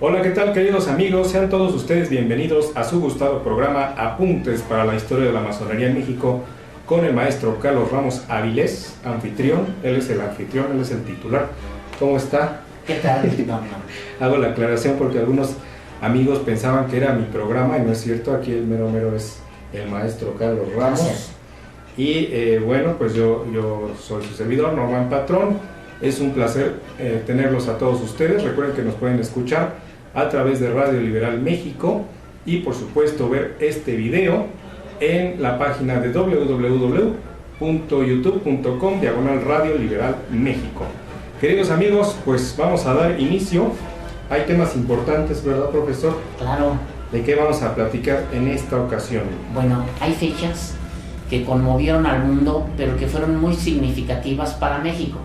Hola, ¿qué tal, queridos amigos? Sean todos ustedes bienvenidos a su gustado programa Apuntes para la Historia de la Masonería en México con el maestro Carlos Ramos Avilés, anfitrión. Él es el anfitrión, él es el titular. ¿Cómo está? ¿Qué tal? Hago la aclaración porque algunos amigos pensaban que era mi programa y no es cierto. Aquí el mero es el maestro Carlos Ramos. Gracias. Y bueno, pues yo soy su servidor, Norman Patrón. Es un placer tenerlos a todos ustedes. Recuerden que nos pueden escuchar a través de Radio Liberal México y por supuesto ver este video en la página de www.youtube.com/Radio Liberal México. Queridos amigos, pues vamos a dar inicio. Hay temas importantes, ¿verdad, profesor? Claro. ¿De qué vamos a platicar en esta ocasión? Bueno, hay fechas que conmovieron al mundo, pero que fueron muy significativas para México.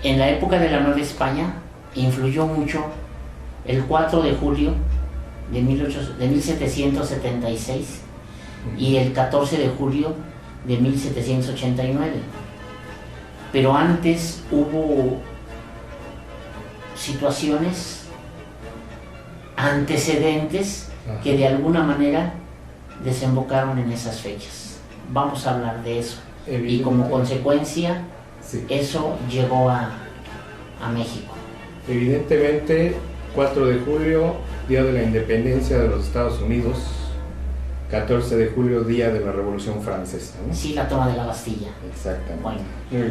En la época de la Nueva España influyó mucho el 4 de julio de 1776 y el 14 de julio de 1789. Pero antes hubo situaciones antecedentes que de alguna manera desembocaron en esas fechas. Vamos a hablar de eso. Y como consecuencia, sí, eso llegó a México. Evidentemente, 4 de julio, Día de la Independencia de los Estados Unidos, 14 de julio, Día de la Revolución Francesa, ¿no? Sí, la toma de la Bastilla. Exactamente. Bueno, muy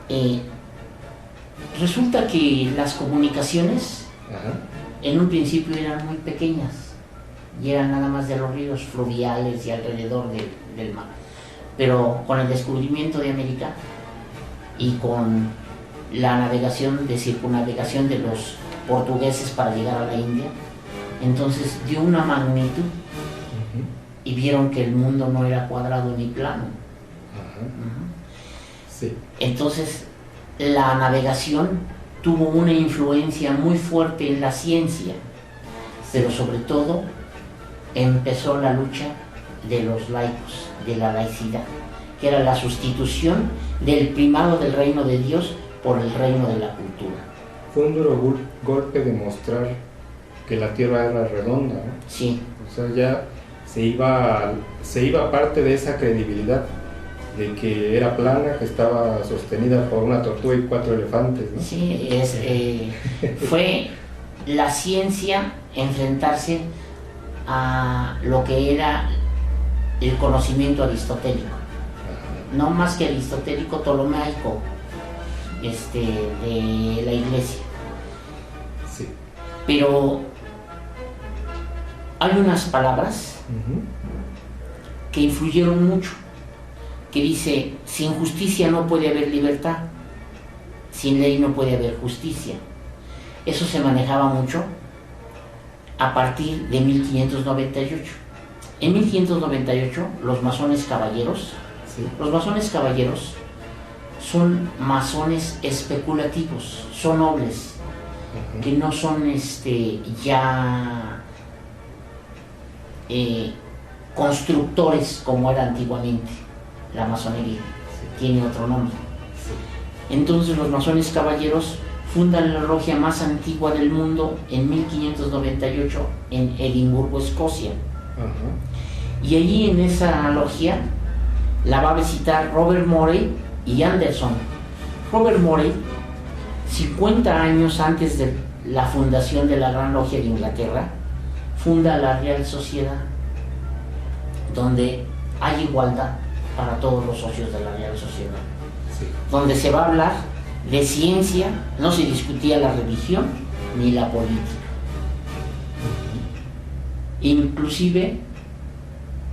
bien. Resulta que las comunicaciones en un principio eran muy pequeñas y eran nada más de los ríos fluviales y alrededor del mar. Pero con el descubrimiento de América y con la navegación de circunnavegación de los portugueses para llegar a la India, entonces dio una magnitud y vieron que el mundo no era cuadrado ni plano. Sí. Entonces la navegación tuvo una influencia muy fuerte en la ciencia, pero sobre todo empezó la lucha de los laicos, de la laicidad, que era la sustitución del primado del reino de Dios por el reino de la cultura. Fue un duro golpe demostrar que la Tierra era redonda, ¿no? Sí. O sea, ya se iba parte de esa credibilidad de que era plana, que estaba sostenida por una tortuga y 4 elefantes, ¿no? Sí, fue la ciencia enfrentarse a lo que era el conocimiento aristotélico. No más que aristotélico, ptolomaico, de la iglesia. Sí. Pero hay unas palabras que influyeron mucho, que dice: sin justicia no puede haber libertad, sin ley no puede haber justicia. Eso se manejaba mucho a partir de 1598. En 1598 los masones caballeros, son masones especulativos, son nobles, que no son constructores como era antiguamente la masonería. Tiene otro nombre. Entonces los masones caballeros fundan la logia más antigua del mundo en 1598 en Edimburgo, Escocia. Y allí en esa logia la va a visitar Robert Morey y Anderson. Robert Morey, 50 años antes de la fundación de la Gran Logia de Inglaterra, funda la Real Sociedad, donde hay igualdad para todos los socios de la Real Sociedad, donde se va a hablar de ciencia, no se discutía la religión ni la política. Inclusive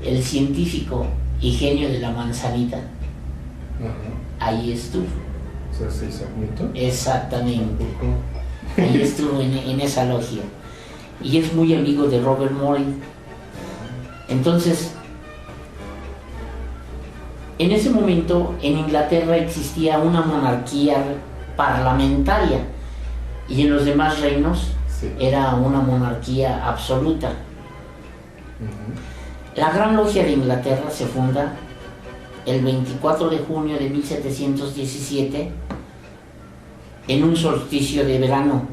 el científico y genio de la manzanita ahí estuvo. O sea, ¿se hizo Newton? Exactamente. Ahí estuvo en esa logia. Y es muy amigo de Robert Morey. Entonces, en ese momento en Inglaterra existía una monarquía parlamentaria y en los demás reinos era una monarquía absoluta. La Gran Logia de Inglaterra se funda el 24 de junio de 1717 en un solsticio de verano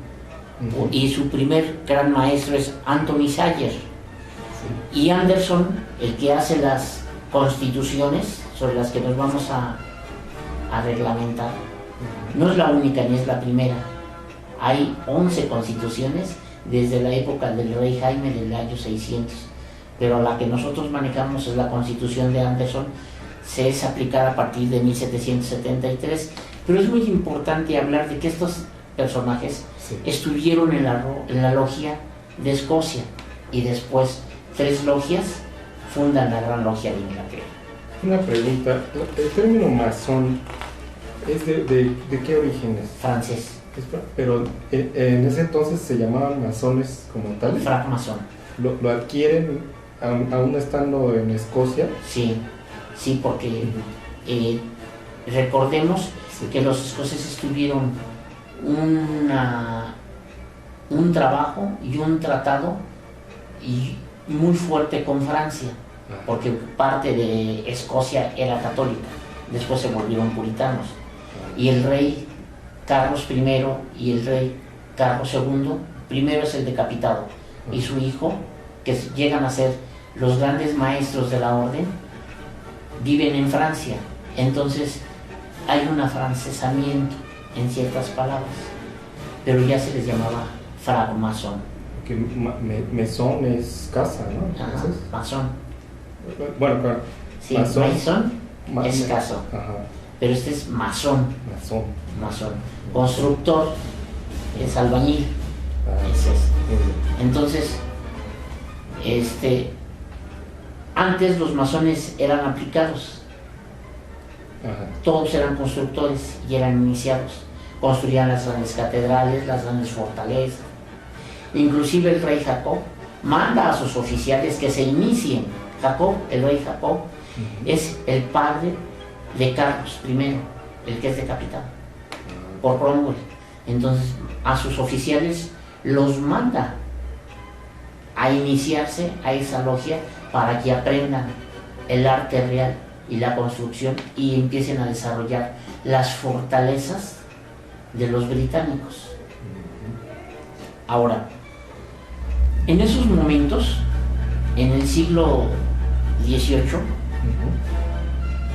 y su primer gran maestro es Anthony Sayer. Y Anderson, el que hace las constituciones sobre las que nos vamos a reglamentar, no es la única ni es la primera. Hay 11 constituciones desde la época del rey Jaime del año 600, pero la que nosotros manejamos es la constitución de Anderson, se es aplicada a partir de 1773, pero es muy importante hablar de que estos personajes estuvieron en la logia de Escocia y después 3 logias fundan la Gran Logia de Inglaterra. Una pregunta, el término masón es de qué origen es? Francés. Pero en ese entonces se llamaban masones como tal. Francmasón. ¿Lo adquieren aún estando en Escocia? Sí, porque recordemos que los escoceses tuvieron un trabajo y un tratado muy fuerte con Francia, porque parte de Escocia era católica, después se volvieron puritanos, y el rey Carlos I y el rey Carlos II, primero es el decapitado, y su hijo, que llegan a ser los grandes maestros de la orden, viven en Francia. Entonces hay un afrancesamiento en ciertas palabras, pero ya se les llamaba francmasón. Que mesón es casa, ¿no? Ajá, masón. Bueno, claro. Sí, masón es caso. Ajá. Pero este es masón. Masón. Constructor es albañil. Ese es. Entonces, antes los masones eran aplicados. Ajá. Todos eran constructores y eran iniciados. Construían las grandes catedrales, las grandes fortalezas. Inclusive el rey Jacob manda a sus oficiales que se inicien. Jacob, el rey Jacob, es el padre de Carlos I, el que es decapitado por Cromwell. Entonces a sus oficiales los manda a iniciarse a esa logia para que aprendan el arte real y la construcción y empiecen a desarrollar las fortalezas de los británicos. Ahora, en esos momentos, en el siglo XVIII,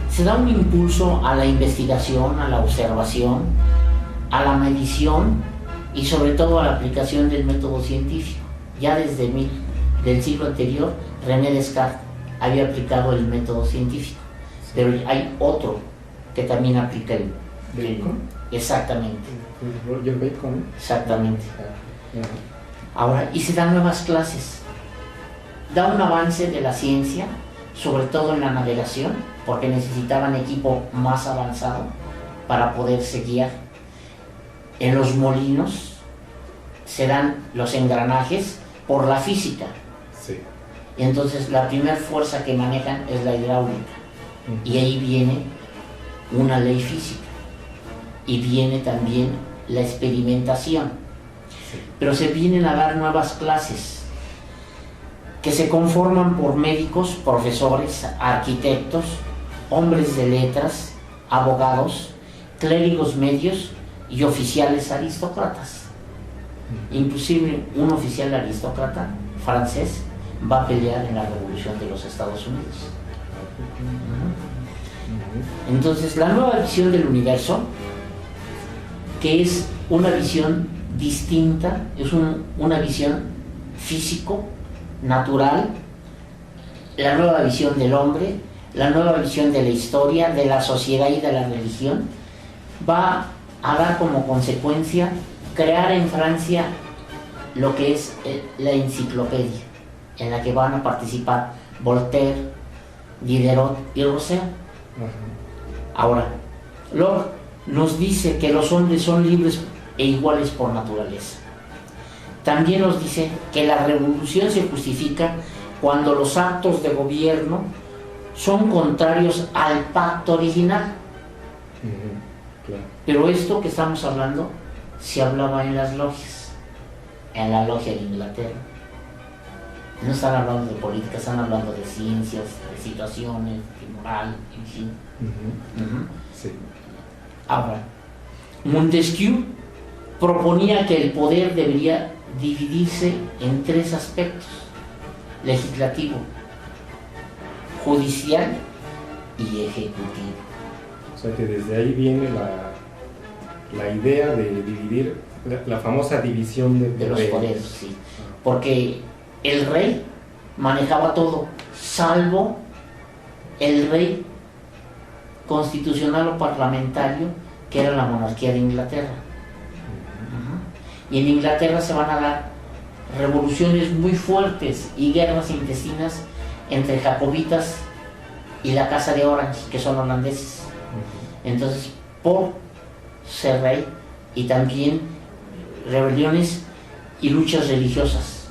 se da un impulso a la investigación, a la observación, a la medición y sobre todo a la aplicación del método científico. Ya desde del siglo anterior, René Descartes había aplicado el método científico, pero hay otro que también aplica el ¿Bacon? Exactamente. Roger Bacon. Exactamente. Ahora, y se dan nuevas clases. Da un avance de la ciencia, sobre todo en la navegación, porque necesitaban equipo más avanzado para poderse guiar. En los molinos se dan los engranajes por la física. Sí. Y entonces la primera fuerza que manejan es la hidráulica. Y ahí viene una ley física. Y viene también la experimentación. Pero se vienen a dar nuevas clases que se conforman por médicos, profesores, arquitectos, hombres de letras, abogados, clérigos medios y oficiales aristócratas. Inclusive un oficial aristócrata francés va a pelear en la Revolución de los Estados Unidos. Entonces la nueva visión del universo, que es una visión distinta, es una visión físico, natural, la nueva visión del hombre, la nueva visión de la historia, de la sociedad y de la religión, va a dar como consecuencia crear en Francia lo que es la enciclopedia, en la que van a participar Voltaire, Diderot y Rousseau. Ahora, Locke nos dice que los hombres son libres e iguales por naturaleza. También nos dice que la revolución se justifica cuando los actos de gobierno son contrarios al pacto original. Claro. Pero esto que estamos hablando se hablaba en las logias, en la logia de Inglaterra. No están hablando de política, están hablando de ciencias, de situaciones, de moral, en fin. Sí. Ahora, Montesquieu proponía que el poder debería dividirse en 3 aspectos: legislativo, judicial y ejecutivo. O sea que desde ahí viene la idea de dividir, la famosa división de los poderes, sí. Porque el rey manejaba todo, salvo el rey constitucional o parlamentario, que era la monarquía de Inglaterra. Y en Inglaterra se van a dar revoluciones muy fuertes y guerras intestinas entre jacobitas y la Casa de Orange, que son holandeses. Entonces, por ser rey, y también rebeliones y luchas religiosas.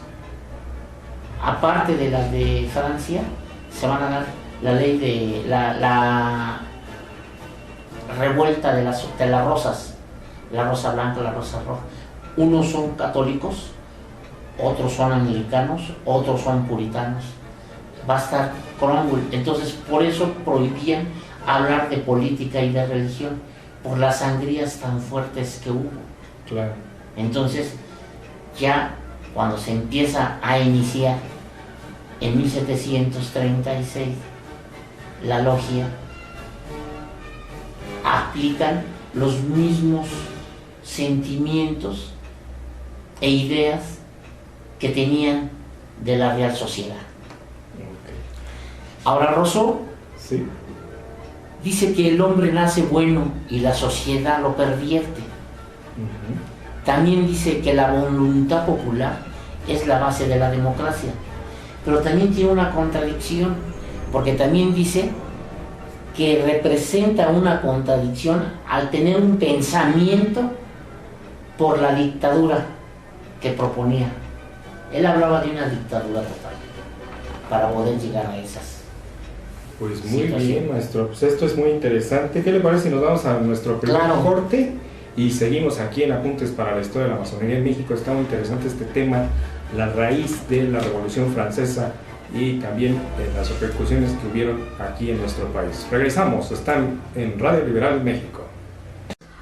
Aparte de las de Francia, se van a dar la ley de la revuelta de las rosas, la rosa blanca, la rosa roja. Unos son católicos, otros son anglicanos, otros son puritanos. Va a estar Cromwell. Entonces, por eso prohibían hablar de política y de religión, por las sangrías tan fuertes que hubo. Claro. Entonces, ya cuando se empieza a iniciar en 1736 la logia, aplican los mismos sentimientos e ideas que tenían de la Real Sociedad. Okay. Ahora Rousseau sí. dice que el hombre nace bueno y la sociedad lo pervierte. También dice que la voluntad popular es la base de la democracia, pero también tiene una contradicción, porque también dice que representa una contradicción al tener un pensamiento por la dictadura que proponía. Él hablaba de una dictadura total para poder llegar a esas. Pues muy bien, maestro. Pues esto es muy interesante. ¿Qué le parece si nos vamos a nuestro primer corte y seguimos aquí en Apuntes para la Historia de la Masonería en México? Está muy interesante este tema, la raíz de la Revolución Francesa y también las repercusiones que hubieron aquí en nuestro país. Regresamos, están en Radio Liberal México.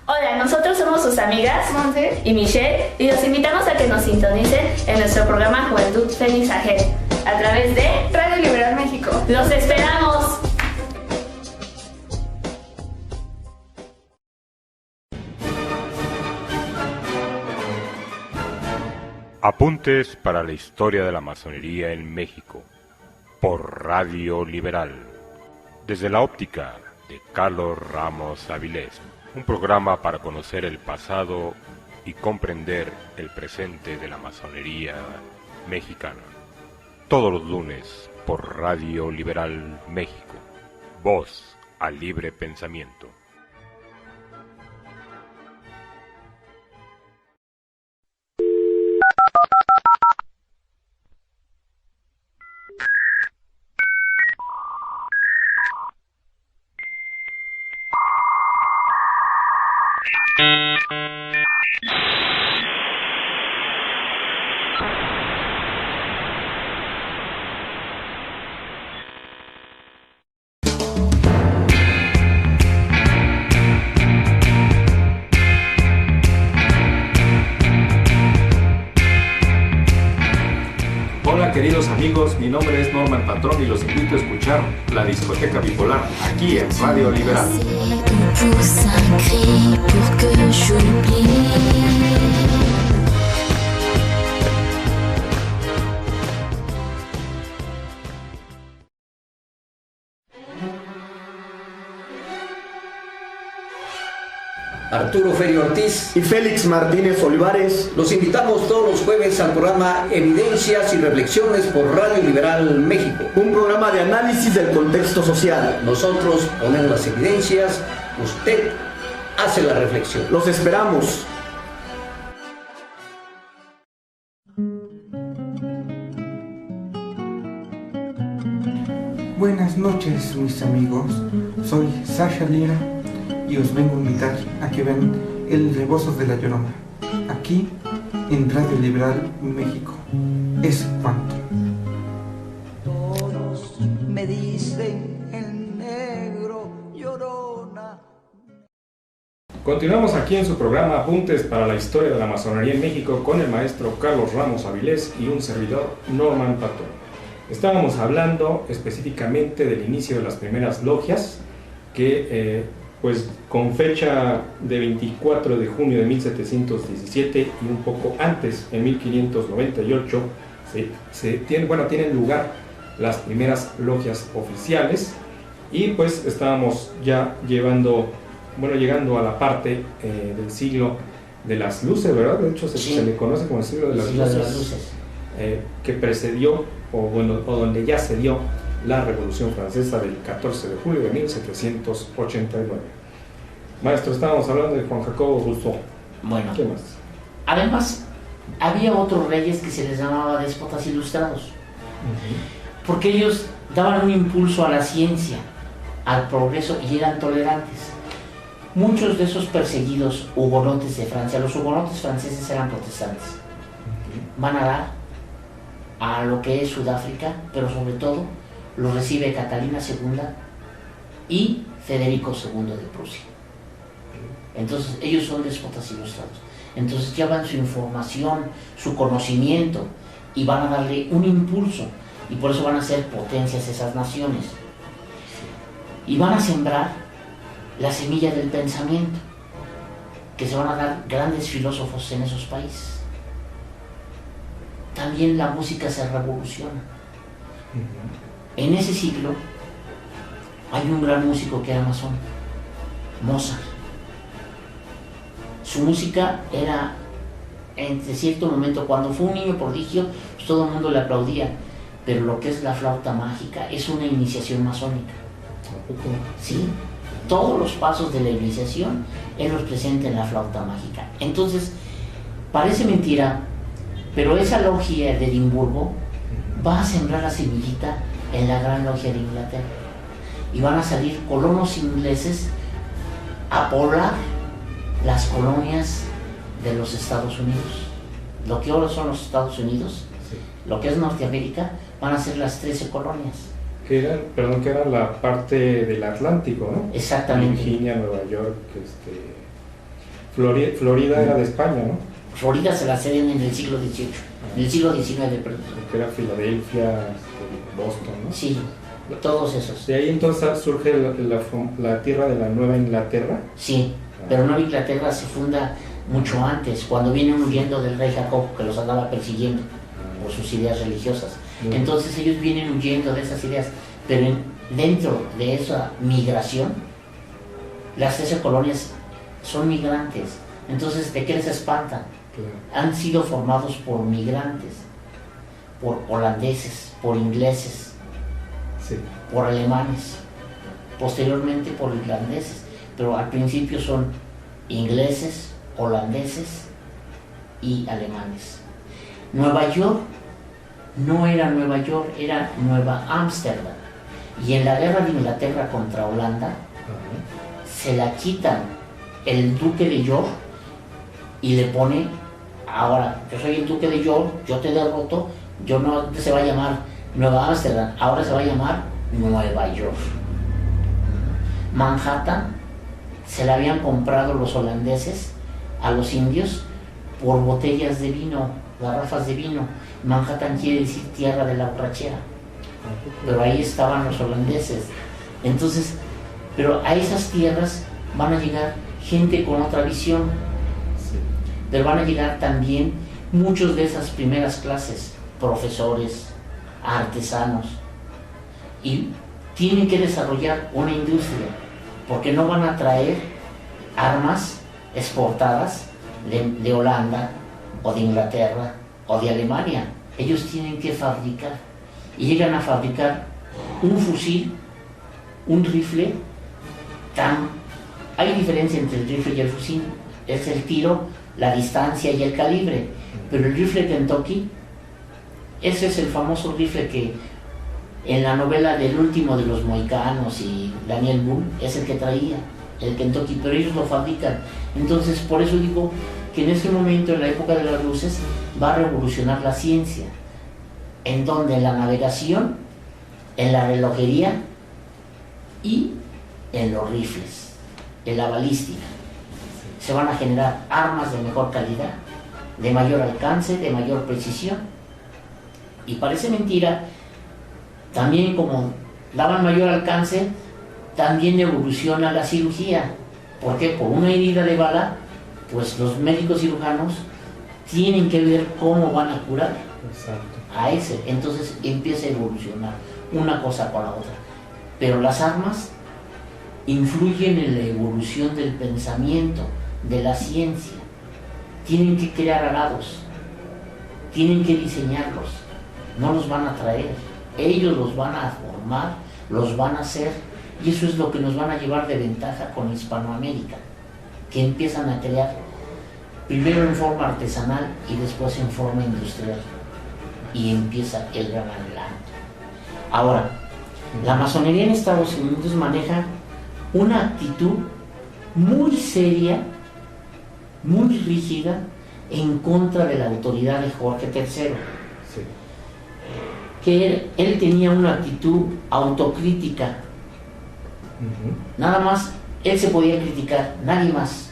Hola, nosotros somos sus amigas Monse y Michelle y los invitamos a que nos sintonicen en nuestro programa Juventud Fénix Ahead a través de Radio Liberal México. ¡Los esperamos! Apuntes para la Historia de la Masonería en México por Radio Liberal, desde la óptica de Carlos Ramos Avilés, un programa para conocer el pasado y comprender el presente de la masonería mexicana. Todos los lunes por Radio Liberal México, voz al libre pensamiento. Queridos amigos, mi nombre es Norman Patrón y los invito a escuchar La Discoteca Bipolar aquí en Radio Liberal. Arturo Ferio Ortiz y Félix Martínez Olivares. Los invitamos todos los jueves al programa Evidencias y Reflexiones por Radio Liberal México. Un programa de análisis del contexto social. Nosotros ponemos las evidencias, usted hace la reflexión. Los esperamos. Buenas noches, mis amigos. Soy Sasha Lira y os vengo a invitar a que vean El Rebozo de la Llorona, aquí en Radio Liberal México. Es cuanto. Todos me dicen el negro Llorona. Continuamos aquí en su programa Apuntes para la Historia de la Masonería en México con el maestro Carlos Ramos Avilés y un servidor, Norman Patrón. Estábamos hablando específicamente del inicio de las primeras logias que pues con fecha de 24 de junio de 1717 y un poco antes, en 1598, tienen lugar las primeras logias oficiales, y pues estábamos ya llegando a la parte del siglo de las luces, ¿verdad? De hecho se le conoce como el siglo de las luces, que precedió o donde ya se dio la Revolución Francesa del 14 de julio de 1789. Maestro, estábamos hablando de Juan Jacobo Rousseau. Bueno, ¿qué más? Además, había otros reyes que se les llamaba déspotas ilustrados, porque ellos daban un impulso a la ciencia, al progreso, y eran tolerantes. Muchos de esos perseguidos hugonotes de Francia, los hugonotes franceses eran protestantes, van a dar a lo que es Sudáfrica, pero sobre todo lo recibe Catalina II y Federico II de Prusia. Entonces ellos son déspotas ilustrados, entonces llevan su información, su conocimiento, y van a darle un impulso, y por eso van a ser potencias esas naciones, y van a sembrar la semilla del pensamiento, que se van a dar grandes filósofos en esos países. También la música se revoluciona. En ese siglo hay un gran músico que era masón, Mozart. Su música era, en cierto momento, cuando fue un niño prodigio, pues todo el mundo le aplaudía, pero lo que es la flauta mágica es una iniciación masónica. ¿Sí? Todos los pasos de la iniciación él los presenta en la flauta mágica. Entonces, parece mentira, pero esa logia de Edimburgo va a sembrar la semillita en la gran logia de Inglaterra, y van a salir colonos ingleses a poblar las colonias de los Estados Unidos. Lo que ahora son los Estados Unidos, sí, lo que es Norteamérica, van a ser las 13 colonias. Que era la parte del Atlántico, ¿no? Exactamente. Virginia, Nueva York, Florida era de España, ¿no? Florida se la ceden en el siglo XVIII, en el siglo XIX, perdón. Que era Filadelfia, Boston, ¿no? Sí, todos esos. De ahí entonces surge la tierra de la Nueva Inglaterra. Sí, pero Nueva Inglaterra se funda mucho antes, cuando vienen huyendo del rey Jacobo, que los andaba persiguiendo por sus ideas religiosas. Entonces ellos vienen huyendo de esas ideas, pero dentro de esa migración, las 13 colonias son migrantes. Entonces, ¿de qué les espantan? Claro. Han sido formados por migrantes, por holandeses, por ingleses, sí, por alemanes, posteriormente por irlandeses, pero al principio son ingleses, holandeses y alemanes. Nueva York no era Nueva York, era Nueva Ámsterdam, y en la guerra de Inglaterra contra Holanda se la quitan el duque de York y le pone: ahora yo soy el duque de York, yo te derroto, yo no se va a llamar Nueva Ámsterdam, ahora se va a llamar Nueva York. Manhattan se la habían comprado los holandeses a los indios por botellas de vino, garrafas de vino. Manhattan quiere decir tierra de la borrachera, pero ahí estaban los holandeses. Entonces, pero a esas tierras van a llegar gente con otra visión, pero van a llegar también muchos de esas primeras clases, profesores, artesanos, y tienen que desarrollar una industria, porque no van a traer armas exportadas de Holanda o de Inglaterra o de Alemania. Ellos tienen que fabricar, y llegan a fabricar un fusil, un rifle. Hay diferencia entre el rifle y el fusil, es el tiro, la distancia y el calibre, pero el rifle Kentucky, ese es el famoso rifle que en la novela del último de los Mohicanos y Daniel Boone es el que traía, el Kentucky, pero ellos lo fabrican. Entonces, por eso digo que en ese momento, en la época de las luces, va a revolucionar la ciencia, en donde en la navegación, en la relojería y en los rifles, en la balística. se van a generar armas de mejor calidad, de mayor alcance, de mayor precisión. Y parece mentira, también como daban mayor alcance, también evoluciona la cirugía. ¿Por qué? Por una herida de bala, pues los médicos cirujanos tienen que ver cómo van a curar. Exacto. A ese, entonces empieza a evolucionar una cosa con la otra. Pero las armas influyen en la evolución del pensamiento, de la ciencia. Tienen que crear arados, tienen que diseñarlos, no los van a traer, ellos los van a formar, los van a hacer, y eso es lo que nos van a llevar de ventaja con Hispanoamérica, que empiezan a crear primero en forma artesanal y después en forma industrial. Y empieza el gran adelanto. Ahora, la masonería en Estados Unidos maneja una actitud muy seria, muy rígida, en contra de la autoridad de Jorge III. Sí. Que él tenía una actitud autocrítica. Nada más, él se podía criticar, nadie más.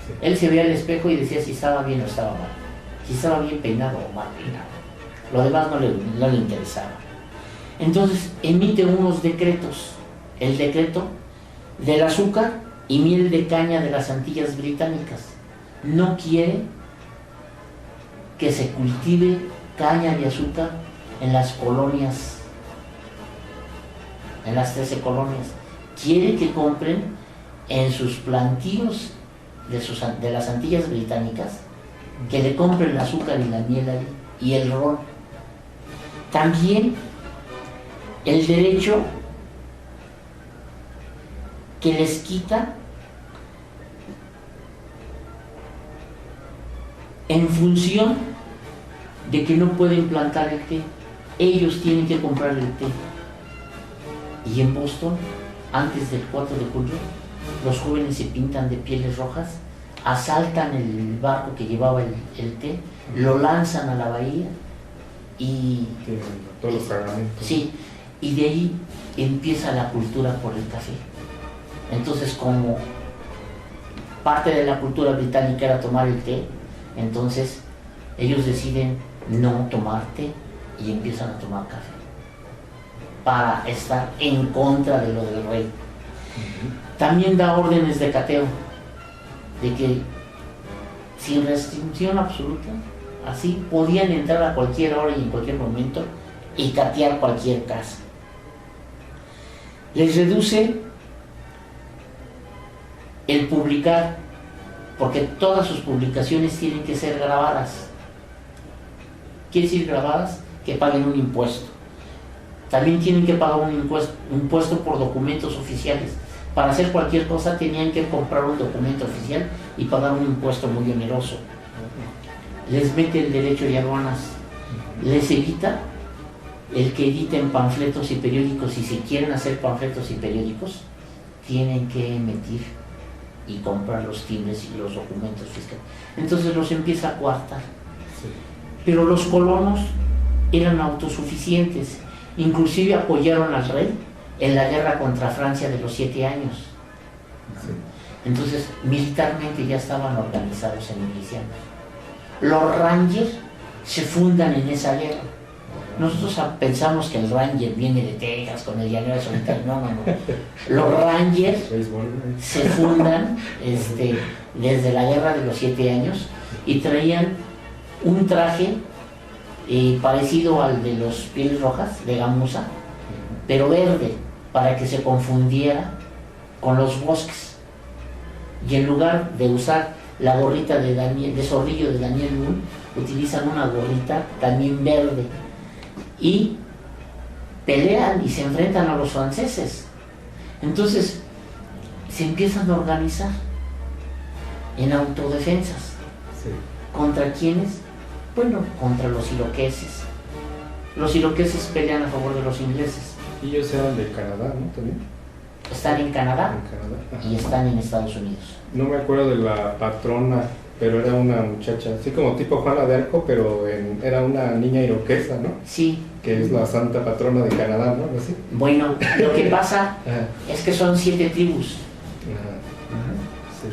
Sí. Él se veía al espejo y decía si estaba bien o estaba mal. Si estaba bien peinado o mal peinado. Lo demás no le interesaba. Entonces emite unos decretos. El decreto del azúcar y miel de caña de las Antillas Británicas. No quiere que se cultive caña de azúcar en las colonias, en las 13 colonias. Quiere que compren en sus plantíos de las Antillas Británicas, que le compren el azúcar y la miel ahí, y el ron. También el derecho que les quita en función de que no pueden plantar el té. Ellos tienen que comprar el té. Y en Boston, antes del 4 de julio, los jóvenes se pintan de pieles rojas, asaltan el barco que llevaba el té, lo lanzan a la bahía y... Todos los cargamentos. Sí, y de ahí empieza la cultura por el café. Entonces, como parte de la cultura británica era tomar el té, entonces ellos deciden no tomar té y empiezan a tomar café para estar en contra de lo del rey. También da órdenes de cateo, de que sin restricción absoluta, así podían entrar a cualquier hora y en cualquier momento y catear cualquier casa. Les reduce el publicar, porque todas sus publicaciones tienen que ser grabadas. ¿Quiere decir grabadas? Que paguen un impuesto. También tienen que pagar un impuesto por documentos oficiales. Para hacer cualquier cosa tenían que comprar un documento oficial y pagar un impuesto muy oneroso. Les mete el derecho de aduanas. Les evita el que editen panfletos y periódicos. Y si quieren hacer panfletos y periódicos, tienen que emitir y comprar los timbres y los documentos fiscales. Entonces los empieza a coartar. Pero los colonos eran autosuficientes, inclusive apoyaron al rey en la guerra contra Francia de los 7 años. Entonces militarmente ya estaban organizados en milicianos. Los Rangers se fundan en esa guerra. Nosotros pensamos que el Ranger viene de Texas con el llanero solitario. No. Los Rangers se fundan desde la guerra de los 7 años y traían un traje parecido al de los pieles rojas de gamuza, pero verde, para que se confundiera con los bosques. Y en lugar de usar la gorrita de zorrillo de Daniel Boone, utilizan una gorrita también verde y pelean y se enfrentan a los franceses. Entonces se empiezan a organizar en autodefensas. ¿Contra quiénes? Bueno, contra los iroqueses. Los iroqueses pelean a favor de los ingleses. Y ellos eran de Canadá, ¿no? También. Están en Canadá, En y están en Estados Unidos. No me acuerdo de la patrona, pero era una muchacha, así como tipo Juana de Arco, pero era una niña iroquesa, ¿no? Sí. Que es la santa patrona de Canadá, ¿no? ¿Así? Bueno, lo que pasa es que son 7 tribus. Sí.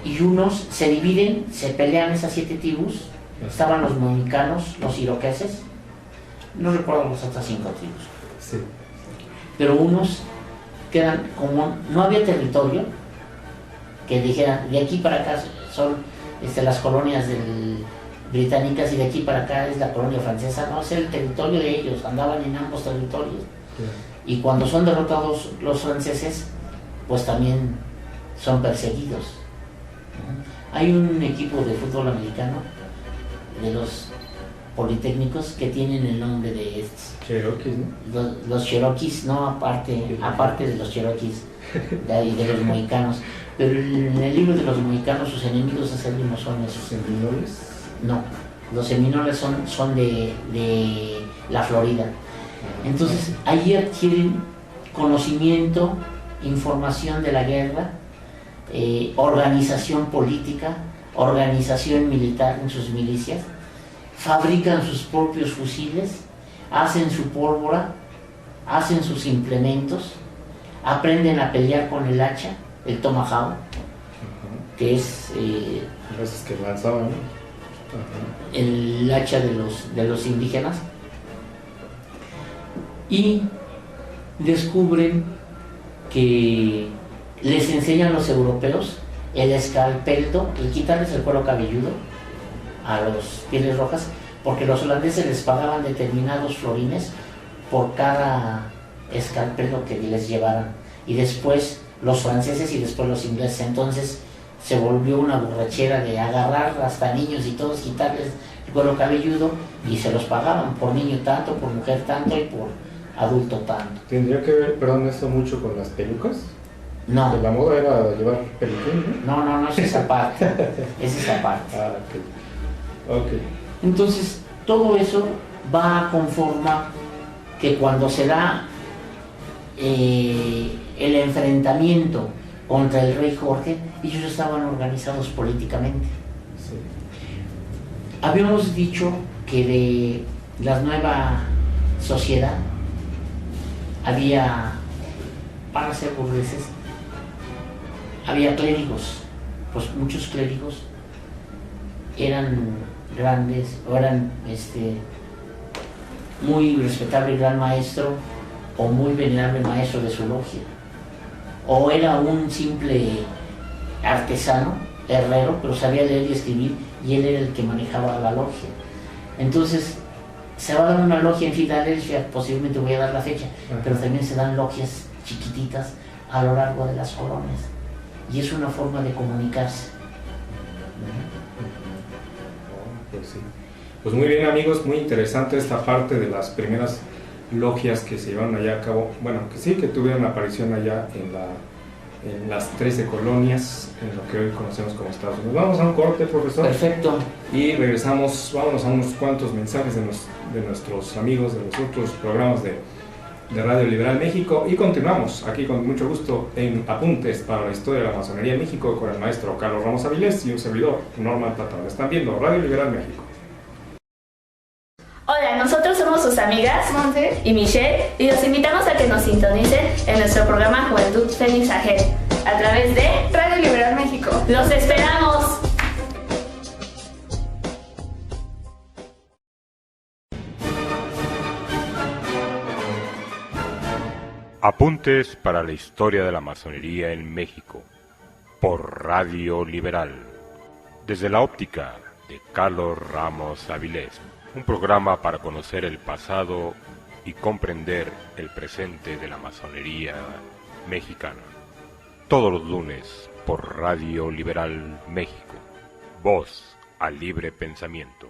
y unos se dividen, se pelean esas 7 tribus. Estaban los mexicanos, los iroqueses, no recuerdo las otras 5 tribus. Sí. Pero unos quedan como no había territorio que dijeran de aquí para acá son las colonias británicas y de aquí para acá es la colonia francesa, no, es el territorio de ellos, andaban en ambos territorios. Y cuando son derrotados los franceses, pues también son perseguidos. Hay un equipo de fútbol americano de los politécnicos que tienen el nombre de estos. Cherokees, ¿no? Los Cherokees, no, aparte de los Cherokees de los mohicanos. Pero en el libro de los mohicanos sus enemigos acérrimos son esos. ¿Seminoles? No, los seminoles son de la Florida. Entonces allí adquieren conocimiento, información de la guerra, organización política, organización militar en sus milicias, fabrican sus propios fusiles, hacen su pólvora, hacen sus implementos, aprenden a pelear con el hacha, el tomahawk, que es Esas que lanzaban, ¿no? el hacha de los indígenas, y descubren que les enseñan los europeos el escalpelto, el quitarles el cuero cabelludo a los pieles rojas, porque los holandeses les pagaban determinados florines por cada escalpelo que les llevaran, y después los franceses y después los ingleses. Entonces se volvió una borrachera de agarrar hasta niños y todos quitarles el cuero cabelludo, y se los pagaban por niño tanto, por mujer tanto y por adulto tanto. ¿Tendría que ver, perdón, esto mucho con las pelucas? No. La moda era llevar peluquín, ¿no? No, es esa parte. Es esa parte. Ah, ok. Entonces, todo eso va a conformar que cuando se da el enfrentamiento contra el rey Jorge, ellos estaban organizados políticamente. Sí. Habíamos dicho que de la nueva sociedad había, para ser burgueses, había clérigos. Pues muchos clérigos eran grandes, o eran muy respetable gran maestro o muy venerable maestro de su logia, o era un simple artesano, herrero, pero sabía leer y escribir, y él era el que manejaba la logia. Entonces se va a dar una logia en Filadelfia, posiblemente voy a dar la fecha, pero también se dan logias chiquititas a lo largo de las colonias, y es una forma de comunicarse. Pues sí. Pues muy bien, amigos, muy interesante esta parte de las primeras logias que se llevaron allá a cabo, bueno, que sí, que tuvieron aparición allá en las 13 colonias, en lo que hoy conocemos como Estados Unidos. Vamos a un corte, profesor. Perfecto. Y regresamos, vámonos a unos cuantos mensajes de nuestros amigos de los otros programas de Radio Liberal México, y continuamos aquí con mucho gusto en Apuntes para la Historia de la Masonería en México con el maestro Carlos Ramos Avilés y un servidor, Norman Patrón. Están viendo Radio Liberal México. Hola, nosotros somos sus amigas Monse y Michelle, y los invitamos a que nos sintonicen en nuestro programa Juventud Fénix Agel a través de Radio Liberal México. ¡Los esperamos! Apuntes para la Historia de la Masonería en México por Radio Liberal, desde la óptica de Carlos Ramos Avilés. Un programa para conocer el pasado y comprender el presente de la masonería mexicana. Todos los lunes por Radio Liberal México. Voz al libre pensamiento.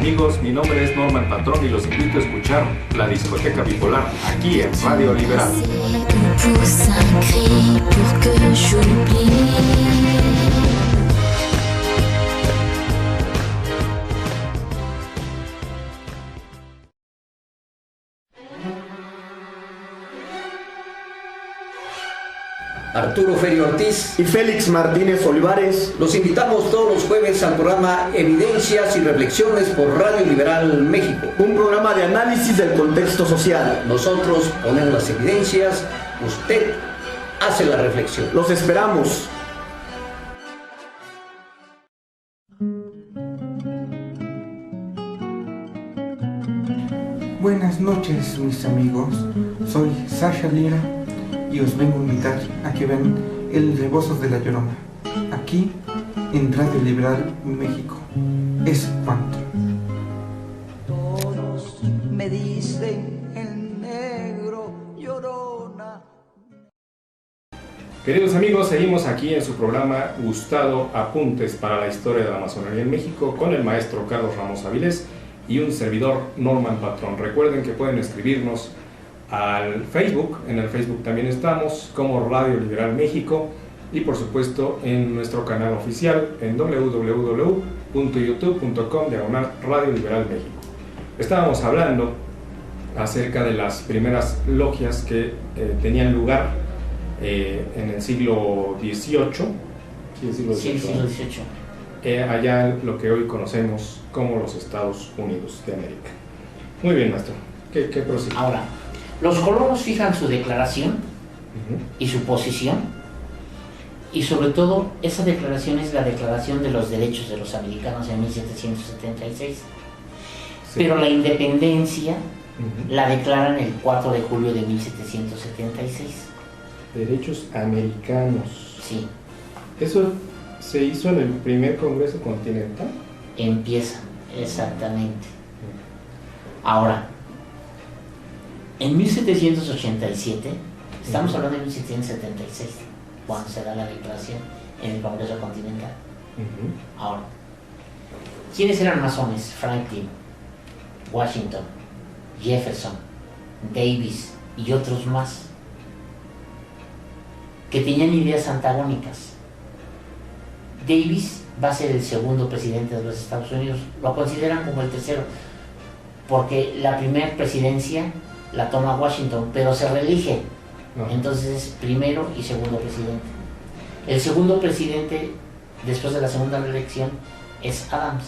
amigos, mi nombre es Norman Patrón y los invito a escuchar La Discoteca Bipolar aquí en Radio Liberal. Arturo Ferio Ortiz y Félix Martínez Olivares. los invitamos todos los jueves al programa Evidencias y Reflexiones por Radio Liberal México. Un programa de análisis del contexto social. Nosotros ponemos las evidencias, usted hace la reflexión. Los esperamos. Buenas noches, mis amigos. Soy Sasha Lira y os vengo a invitar a que vean El Rebozos de la Llorona, aquí en Radio Liberal México. Es cuanto. Todos me dicen el negro Llorona. Queridos amigos, seguimos aquí en su programa gustado Apuntes para la Historia de la Masonería en México con el maestro Carlos Ramos Avilés y un servidor Norman Patrón. Recuerden que pueden escribirnos al Facebook, en el Facebook también estamos como Radio Liberal México y por supuesto en nuestro canal oficial en www.youtube.com/Radio Liberal México. Estábamos hablando acerca de las primeras logias que tenían lugar en el siglo XVIII, Sí, el siglo XVIII. Allá en lo que hoy conocemos como los Estados Unidos de América. Muy bien, maestro. ¿Qué prosigue? Ahora, los colonos fijan su declaración y su posición, y sobre todo esa declaración es la Declaración de los Derechos de los Americanos en 1776, pero la independencia la declaran el 4 de julio de 1776. Derechos americanos. Sí. ¿Eso se hizo en el primer Congreso Continental? Empieza, exactamente. Ahora, en 1787, estamos hablando de 1776, cuando se da la declaración en el Congreso Continental. Ahora, ¿quiénes eran masones? Franklin, Washington, Jefferson, Davis y otros más, que tenían ideas antagónicas. Davis va a ser el segundo presidente de los Estados Unidos, lo consideran como el tercero, porque la primera presidencia la toma Washington, pero se reelige, entonces es primero y segundo presidente. El segundo presidente, después de la segunda reelección, es Adams,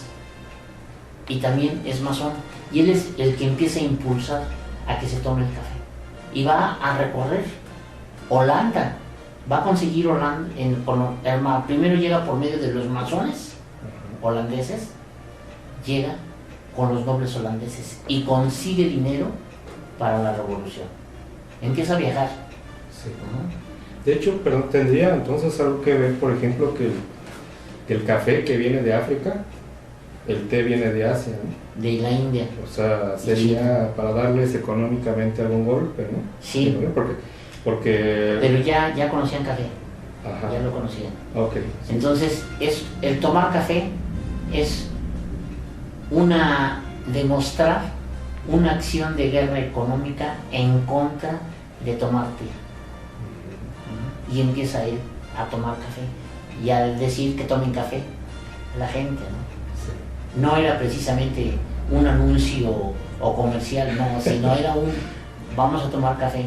y también es masón, y él es el que empieza a impulsar a que se tome el café, y va a recorrer Holanda, va a conseguir Holanda, primero llega por medio de los masones holandeses, llega con los nobles holandeses y consigue dinero para la revolución. Empieza a viajar. Sí. De hecho, pero tendría entonces algo que ver, por ejemplo, que el café que viene de África, el té viene de Asia, ¿no? De la India. O sea, sería para darles económicamente algún golpe, ¿no? Sí. Porque... Pero ya conocían café. Ajá. Ya lo conocían. Okay. Sí. Entonces, el tomar café es demostrar una acción de guerra económica en contra de tomar té. Y empieza él a tomar café. Y al decir que tomen café, la gente, ¿no? Sí. No era precisamente un anuncio o comercial, no, sino era vamos a tomar café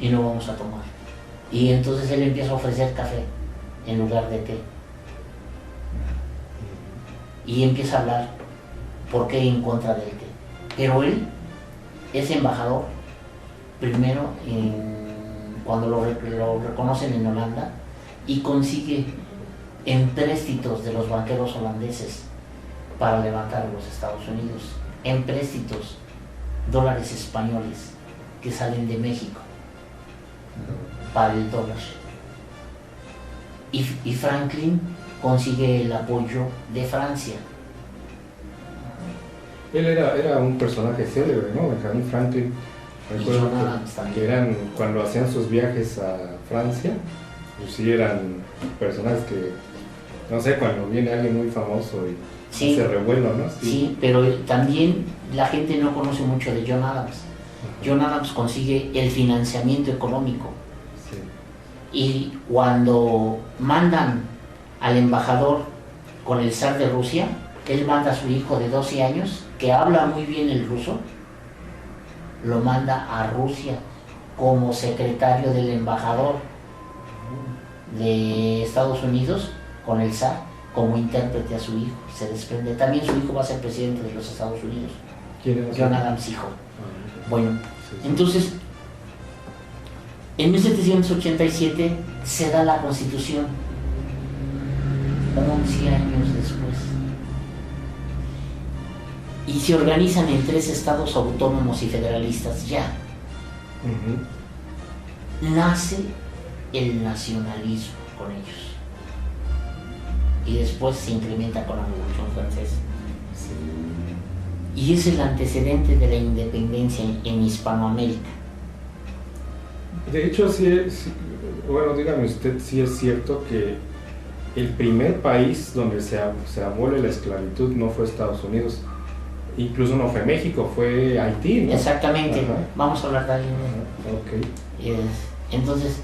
y no vamos a tomar. Y entonces él empieza a ofrecer café en lugar de té. Y empieza a hablar por qué en contra del té. Pero él es embajador, primero cuando lo reconocen en Holanda, y consigue empréstitos de los banqueros holandeses para levantar a los Estados Unidos, empréstitos, dólares españoles que salen de México para el dólar. Y Franklin consigue el apoyo de Francia. Él era un personaje célebre, ¿no? Benjamin Franklin. Recuerdo que eran, cuando hacían sus viajes a Francia, pues sí eran personajes que, no sé, cuando viene alguien muy famoso y Sí. Ese revuelo, ¿no? Sí, pero también la gente no conoce mucho de John Adams. John Adams consigue el financiamiento económico. Sí. Y cuando mandan al embajador con el zar de Rusia, él manda a su hijo de 12 años, que habla muy bien el ruso, lo manda a Rusia como secretario del embajador de Estados Unidos con el zar, como intérprete a su hijo. Se desprende. También su hijo va a ser presidente de los Estados Unidos. ¿Quién es? John Adams, hijo. Bueno, entonces, en 1787 se da la Constitución, 11 años después. Y se organizan en 3 estados autónomos y federalistas ya. Nace el nacionalismo con ellos. Y después se incrementa con la Revolución Francesa. Y es el antecedente de la independencia en Hispanoamérica. De hecho, bueno, dígame usted si es cierto que el primer país donde se abole la esclavitud no fue Estados Unidos, incluso no fue México, fue Haití, ¿no? Exactamente. Ajá. Vamos a hablar de ahí. Ok. Entonces,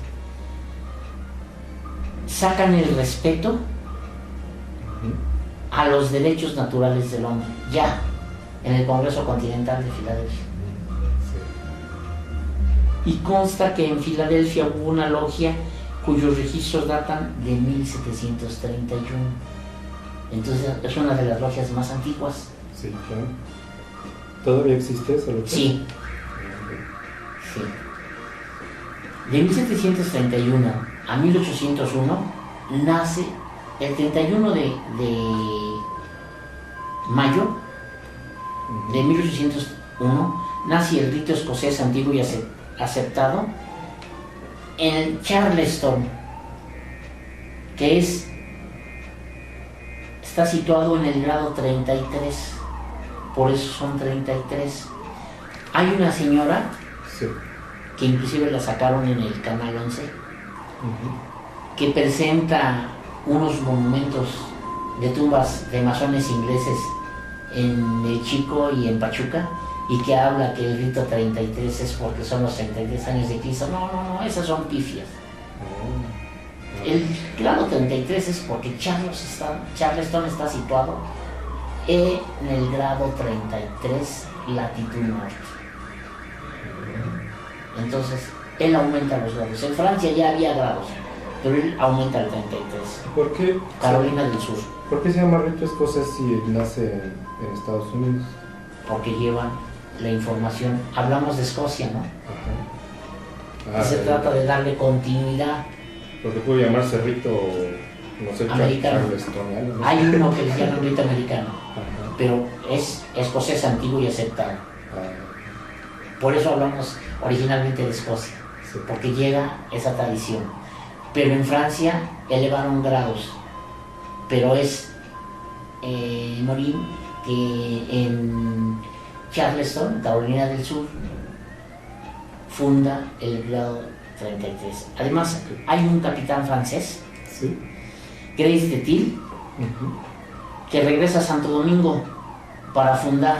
sacan el respeto a los derechos naturales del hombre, ya, en el Congreso Continental de Filadelfia. Y consta que en Filadelfia hubo una logia cuyos registros datan de 1731. Entonces es una de las logias más antiguas. Sí, claro. ¿Todavía existe esa logia? Sí. Sí. De 1731 a 1801 nace el 31 de mayo de 1801, nace el rito escocés antiguo y aceptado en Charleston, que está situado en el grado 33, por eso son 33. Hay una señora que inclusive la sacaron en el Canal 11, que presenta unos monumentos de tumbas de masones ingleses en El Chico y en Pachuca, y que habla que el rito 33 es porque son los 33 años de Cristo. No, esas son pifias. El grado 33 es porque Charleston está situado en el grado 33, latitud norte. Entonces, él aumenta los grados. En Francia ya había grados, pero él aumenta el 33. ¿Por qué? Carolina del Sur. ¿Por qué se llama rito escocés si nace en Estados Unidos? Porque llevan la información. Hablamos de Escocia, ¿no? Ajá. Se trata de darle continuidad. Porque puede llamarse rito, no sé, americano. charlestoniano, ¿no? Hay uno que le llama rito americano, pero es escocés antiguo y aceptado. Por eso hablamos originalmente de Escocia, porque llega esa tradición. Pero en Francia elevaron grados, pero es Morin que en Charleston, Carolina del Sur, funda el grado 33. Además, hay un capitán francés, Grace de Til, que regresa a Santo Domingo para fundar,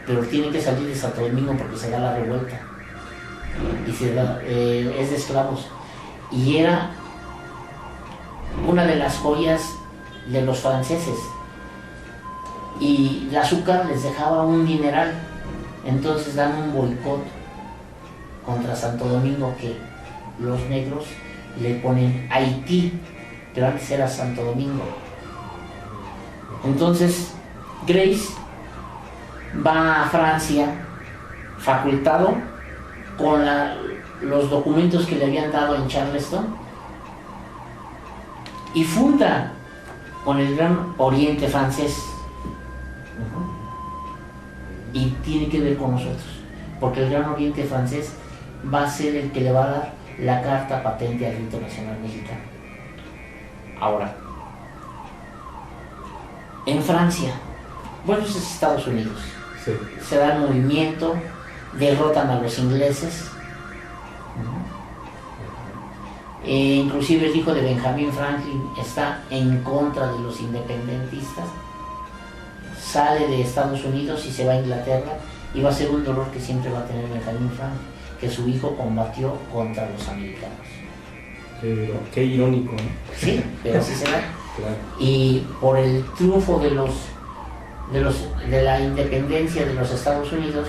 pero tiene que salir de Santo Domingo porque se da la revuelta y es de esclavos, y era una de las joyas de los franceses, y el azúcar les dejaba un dineral. Entonces dan un boicot contra Santo Domingo, que los negros le ponen Haití, pero antes era Santo Domingo. Entonces Grace va a Francia facultado con los documentos que le habían dado en Charleston, y funda con el Gran Oriente francés. Y tiene que ver con nosotros, porque el Gran Oriente francés va a ser el que le va a dar la carta patente al rito nacional mexicano. Ahora, en Francia, bueno, eso es Estados Unidos, se da el movimiento, derrotan a los ingleses, inclusive el hijo de Benjamin Franklin está en contra de los independentistas, sale de Estados Unidos y se va a Inglaterra, y va a ser un dolor que siempre va a tener Benjamin Franklin, que su hijo combatió contra los americanos. Pero qué irónico, ¿no? Sí, pero así será. Claro. Y por el triunfo de la independencia de los Estados Unidos,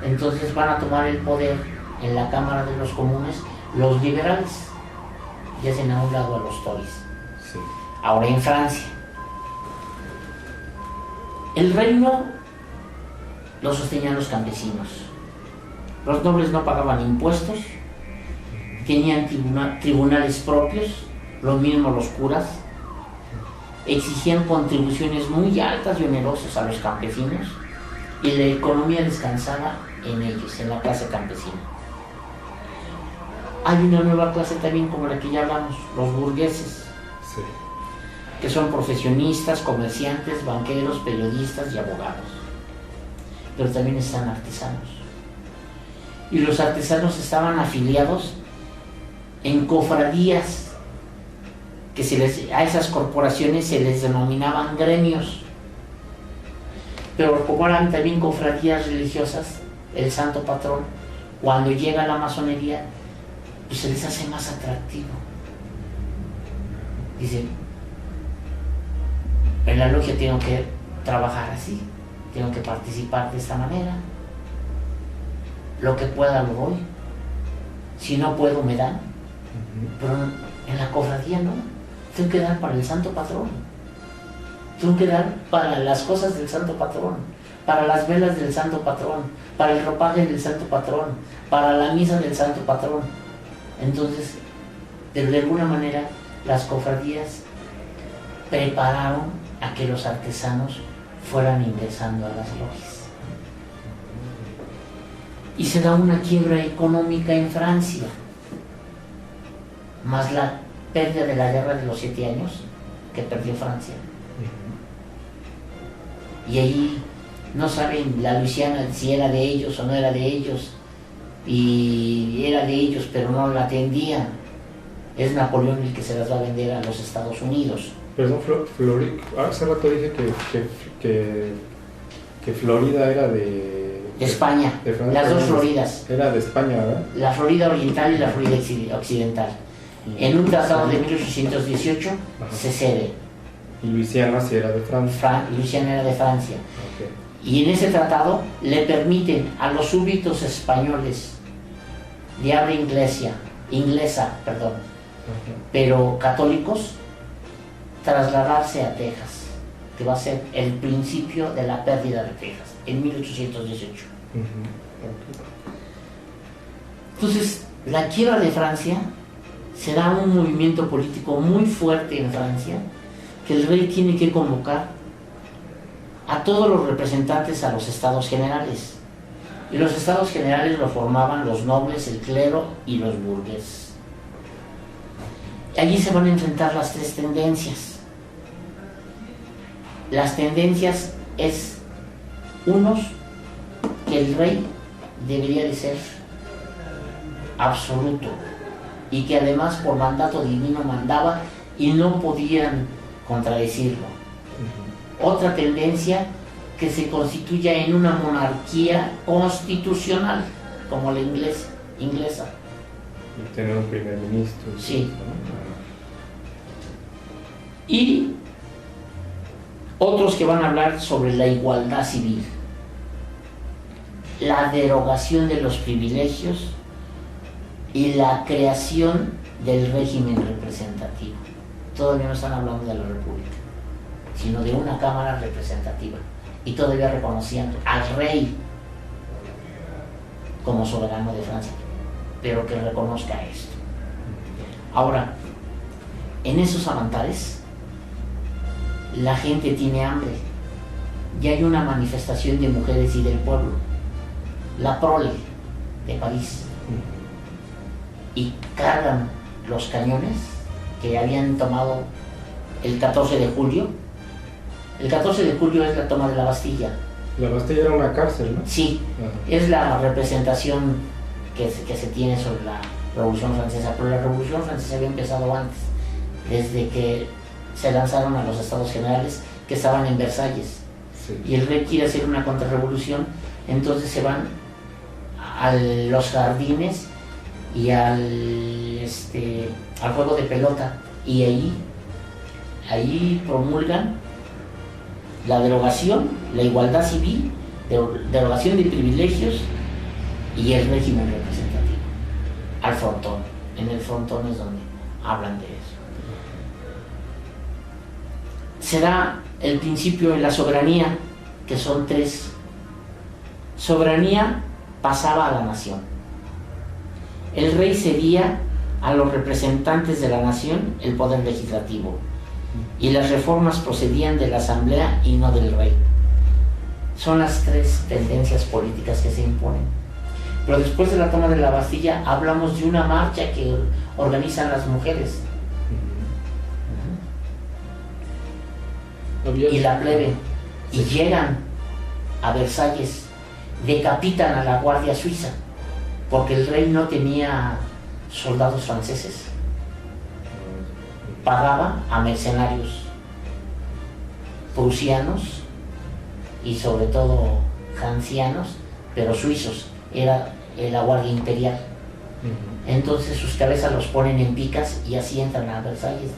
entonces van a tomar el poder en la Cámara de los Comunes los liberales, y hacen a un lado a los Tories. Sí. Ahora en Francia, el reino lo sostenían los campesinos. Los nobles no pagaban impuestos, tenían tribunales propios, lo mismo los curas, exigían contribuciones muy altas y onerosas a los campesinos, y la economía descansaba en ellos, en la clase campesina. Hay una nueva clase también, como la que ya hablamos, los burgueses, Sí. que son profesionistas, comerciantes, banqueros, periodistas y abogados. Pero también están artesanos. Y los artesanos estaban afiliados en cofradías, que a esas corporaciones se les denominaban gremios. Pero como eran también cofradías religiosas, el santo patrón, cuando llega la masonería, pues se les hace más atractivo. Dicen, en la logia tengo que trabajar así, tengo que participar de esta manera, lo que pueda lo doy, si no puedo me dan, pero en la cofradía no, tengo que dar para el santo patrón, tengo que dar para las cosas del santo patrón, para las velas del santo patrón, para el ropaje del santo patrón, para la misa del santo patrón. Entonces, de alguna manera, las cofradías prepararon a que los artesanos fueran ingresando a las logias. Y se da una quiebra económica en Francia, más la pérdida de la guerra de los 7 años que perdió Francia. Y ahí no saben la Luisiana si era de ellos o no era de ellos, y era de ellos pero no la atendían. Es Napoleón el que se las va a vender a los Estados Unidos. Perdón, hace rato dije que Florida era de España, de Francia. las dos Floridas. Era de España, ¿verdad? La Florida oriental y la Florida occidental. En un tratado de 1818 se cede. Y Luisiana sí era de Francia. Luisiana era de Francia. Okay. Y en ese tratado le permiten a los súbditos españoles de habla inglesa, pero católicos, trasladarse a Texas, que va a ser el principio de la pérdida de Texas, en 1818. Entonces, la quiebra de Francia se da un movimiento político muy fuerte en Francia, que el rey tiene que convocar a todos los representantes a los estados generales. Y los estados generales lo formaban los nobles, el clero y los burgueses. Allí se van a enfrentar las tres tendencias. Las tendencias es, unos, que el rey debería de ser absoluto y que además por mandato divino mandaba y no podían contradecirlo. Otra tendencia, que se constituya en una monarquía constitucional, como la inglesa. Y tener un primer ministro. Sí. Y otros que van a hablar sobre la igualdad civil, la derogación de los privilegios y la creación del régimen representativo. Todavía no están hablando de la república, sino de una cámara representativa, y todavía reconocían al rey como soberano de Francia, pero que reconozca esto. Ahora, en esos avatares, la gente tiene hambre, y hay una manifestación de mujeres y del pueblo, la prole de París, y cargan los cañones que habían tomado el 14 de julio. El 14 de julio es la toma de la Bastilla. La Bastilla era una cárcel, ¿no? Sí, es la representación que se tiene sobre la Revolución Francesa, pero la Revolución Francesa había empezado antes, desde que se lanzaron a los Estados Generales, que estaban en Versalles. Sí. Y el rey quiere hacer una contrarrevolución, entonces se van a los jardines y al juego de pelota, y ahí promulgan la derogación, la igualdad civil, derogación de privilegios y el régimen representativo. Al frontón, en el frontón es donde hablan de eso. Será el principio de la soberanía, que son 3. Soberanía pasaba a la nación. El rey cedía a los representantes de la nación el poder legislativo, y las reformas procedían de la asamblea y no del rey. Son las 3 tendencias políticas que se imponen. Pero después de la toma de la Bastilla hablamos de una marcha que organizan las mujeres y la plebe, y llegan a Versalles, decapitan a la Guardia Suiza, porque el rey no tenía soldados franceses, pagaba a mercenarios prusianos y sobre todo hansianos, pero suizos, era la Guardia Imperial. Entonces sus cabezas los ponen en picas y así entran a Versalles.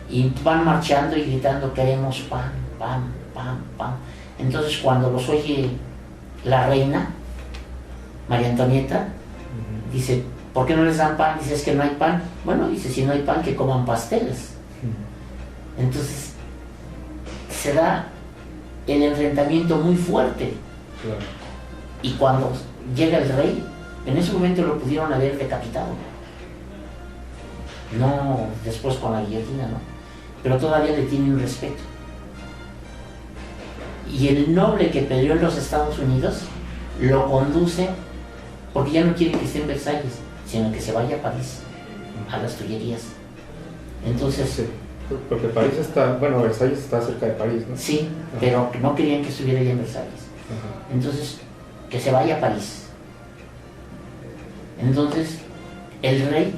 Y van marchando y gritando: queremos pan, pan, pan, pan. Entonces cuando los oye la reina, María Antonieta, dice: ¿por qué no les dan pan? Dice: es que no hay pan. Bueno, dice, si no hay pan, que coman pasteles. Entonces se da el enfrentamiento muy fuerte. Claro. Y cuando llega el rey, en ese momento lo pudieron haber decapitado. No después con la guillotina, ¿no? Pero todavía le tienen respeto. Y el noble que peleó en los Estados Unidos lo conduce, porque ya no quiere que esté en Versalles, sino que se vaya a París, a las Tullerías. Entonces... Sí, porque París está, bueno, Versalles está cerca de París, ¿no? Sí, Ajá. pero no querían que estuviera ya en Versalles. Ajá. Entonces, que se vaya a París. Entonces, el rey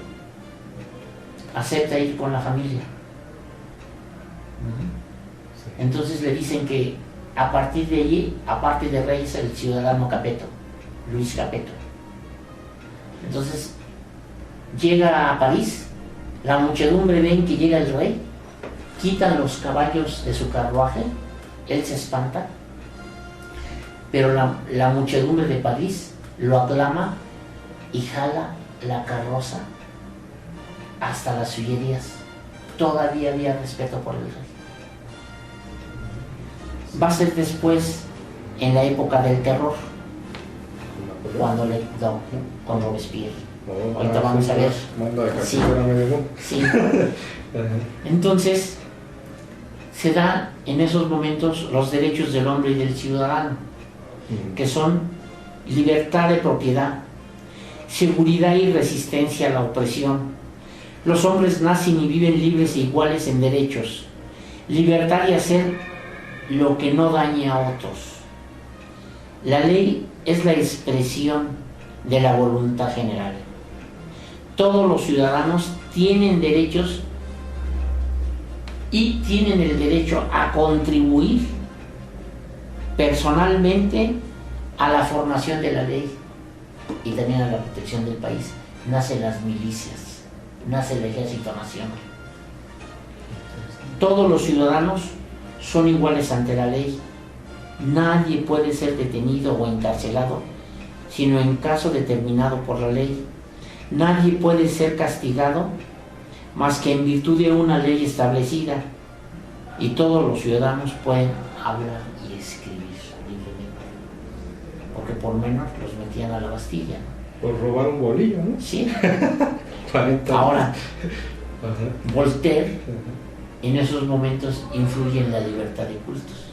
acepta ir con la familia. Entonces le dicen que a partir de allí, aparte de rey, es el ciudadano Capeto, Luis Capeto. Entonces llega a París, la muchedumbre ven que llega el rey, quitan los caballos de su carruaje, él se espanta, pero la muchedumbre de París lo aclama y jala la carroza hasta las Tullerías. Todavía había respeto por el rey. Va a ser después, en la época del terror, cuando con Robespierre. Ahorita vamos a ver. Sí. Sí. Entonces, se dan en esos momentos los derechos del hombre y del ciudadano, que son libertad de propiedad, seguridad y resistencia a la opresión. Los hombres nacen y viven libres e iguales en derechos, libertad de hacer lo que no dañe a otros. La ley es la expresión de la voluntad general. Todos los ciudadanos tienen derechos y tienen el derecho a contribuir personalmente a la formación de la ley y también a la protección del país. Nacen las milicias, nace el Ejército Nacional. Todos los ciudadanos son iguales ante la ley. Nadie puede ser detenido o encarcelado sino en caso determinado por la ley. Nadie puede ser castigado más que en virtud de una ley establecida, y todos los ciudadanos pueden hablar y escribir libremente, porque por menos los metían a la Bastilla, ¿no? Por robar un bolillo, ¿no? Sí. 40. Ahora, Ajá. Voltaire en esos momentos influye en la libertad de cultos.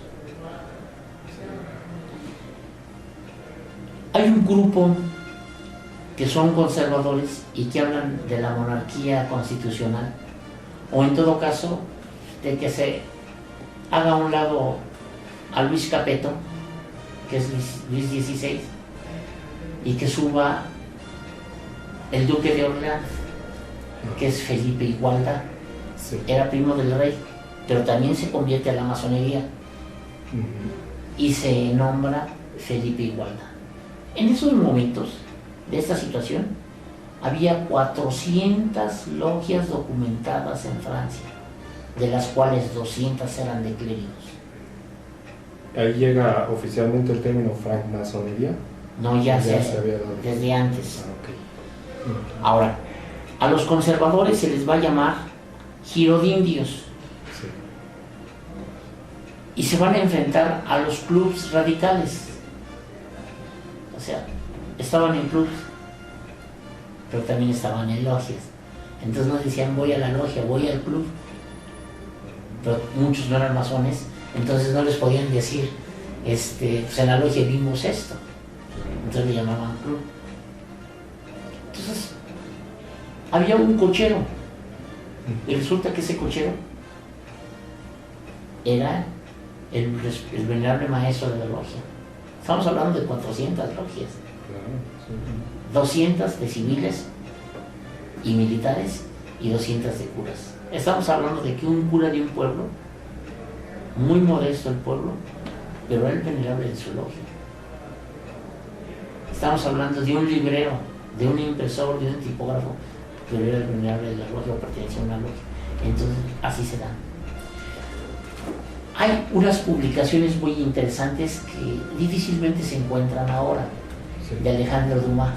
Hay un grupo que son conservadores y que hablan de la monarquía constitucional, o en todo caso de que se haga a un lado a Luis Capeto, que es Luis XVI, y que suba el duque de Orleans, que es Felipe Igualda. Sí. Era primo del rey, pero también se convierte a la masonería. y se nombra Felipe Igualda. En esos momentos de esta situación había 400 logias documentadas en Francia, de las cuales 200 eran de clérigos. Ahí llega oficialmente el término francmasonería. No, ya se había dado. desde antes. Okay. Ahora, a los conservadores se les va a llamar girodindios. Sí. Y se van a enfrentar a los clubes radicales. O sea, estaban en clubes, pero también estaban en logias. Entonces no decían voy a la logia, voy al club. Pero muchos no eran masones, entonces no les podían decir, pues en la logia vimos esto. Entonces le llamaban club. Entonces, había un cochero. Y resulta que ese cochero era el venerable maestro de la logia. Estamos hablando de 400 logias. 200 de civiles y militares y 200 de curas. Estamos hablando de que un cura de un pueblo, muy modesto el pueblo, pero era el venerable de su logia. Estamos hablando de un librero, de un impresor, de un tipógrafo, pero era el venerable de la logia o pertenecía a una logia. Entonces, así se da. Hay unas publicaciones muy interesantes que difícilmente se encuentran ahora, sí, de Alejandro Dumas.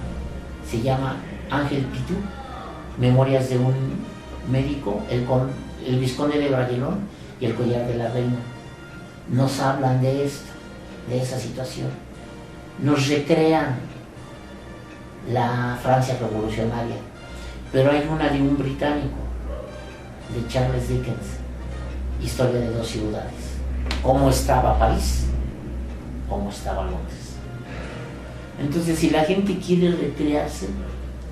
Se llama Ángel Pitú, Memorias de un médico, el vizconde de Bragelón y el collar de la reina. Nos hablan de esto, de esa situación. Nos recrean la Francia revolucionaria, pero hay una de un británico, de Charles Dickens, Historia de dos ciudades. Cómo estaba París, cómo estaba Londres. Entonces, si la gente quiere recrearse,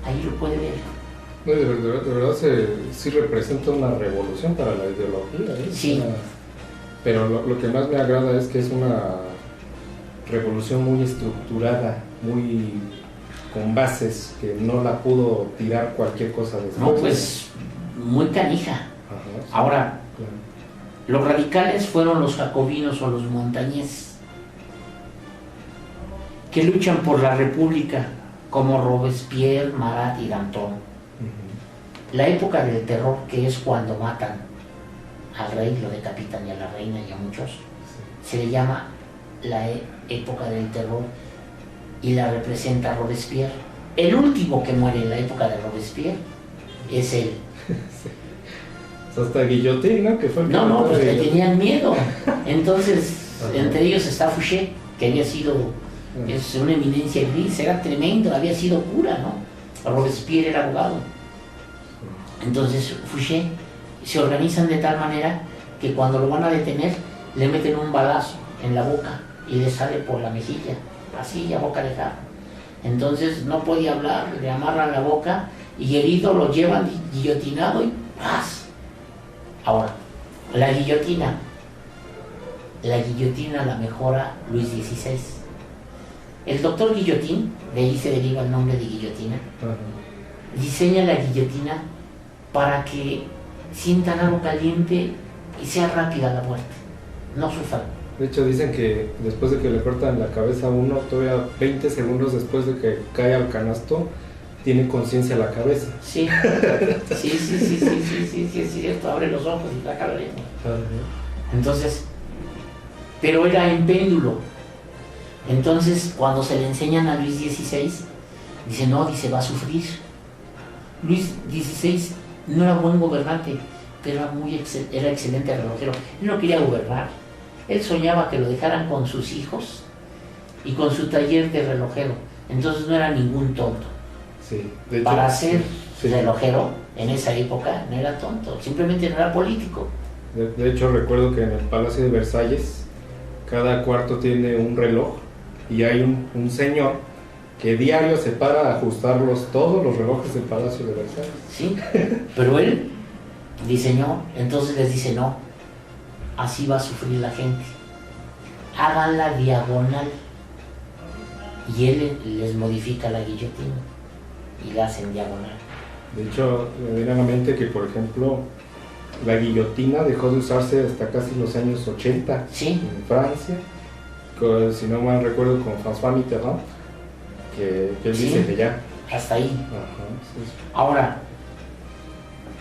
ahí lo puede ver. No, de verdad sí representa una revolución para la ideología. Sí. Pero lo que más me agrada es que es una revolución muy estructurada, muy con bases, que no la pudo tirar cualquier cosa después. No, pues muy canija. Ajá, sí. Ahora, claro, los radicales fueron los jacobinos o los montañeses, que luchan por la república, como Robespierre, Marat y Danton. La época del terror, que es cuando matan al rey, lo decapitan, y a la reina y a muchos, se le llama la época del terror y la representa Robespierre. El último que muere en la época de Robespierre es él. Hasta Guillotín, ¿no? Que fue el No, pues le tenían miedo. Entonces, entre ellos está Fouché, que había sido es una eminencia gris, era tremendo, había sido cura, ¿no? Robespierre era abogado. Entonces Fouché se organizan de tal manera que cuando lo van a detener le meten un balazo en la boca y le sale por la mejilla, así a boca de jarro. Entonces no podía hablar, le amarran la boca y herido lo llevan guillotinado y ¡paz! Ahora, la guillotina la mejora Luis XVI. El doctor Guillotín, de ahí se deriva el nombre de guillotina, diseña la guillotina para que sientan algo caliente y sea rápida la muerte, no sufran. De hecho dicen que después de que le cortan la cabeza a uno, todavía 20 segundos después de que cae al canasto, tiene conciencia la cabeza. Sí, es cierto, abre los ojos y la cabeza. Entonces, pero era en péndulo. Entonces, cuando se le enseñan a Luis XVI, dice, no, dice, va a sufrir. Luis XVI no era buen gobernante, pero era excelente relojero. Él no quería gobernar. Él soñaba que lo dejaran con sus hijos y con su taller de relojero. Entonces no era ningún tonto. Sí, de hecho, para ser relojero en esa época no era tonto, simplemente no era político. De hecho, recuerdo que en el Palacio de Versalles cada cuarto tiene un reloj y hay un señor que diario se para a ajustarlos todos los relojes del Palacio de Versalles. Sí, pero él diseñó, entonces les dice, no, así va a sufrir la gente, háganla diagonal, y él les modifica la guillotina y la hacen diagonal. De hecho, me viene a la mente que, por ejemplo, la guillotina dejó de usarse hasta casi los años 80 ¿sí? en Francia, si no mal recuerdo, con François Mitterrand, que él dice que ya. Hasta ahí. Ajá, sí. Ahora,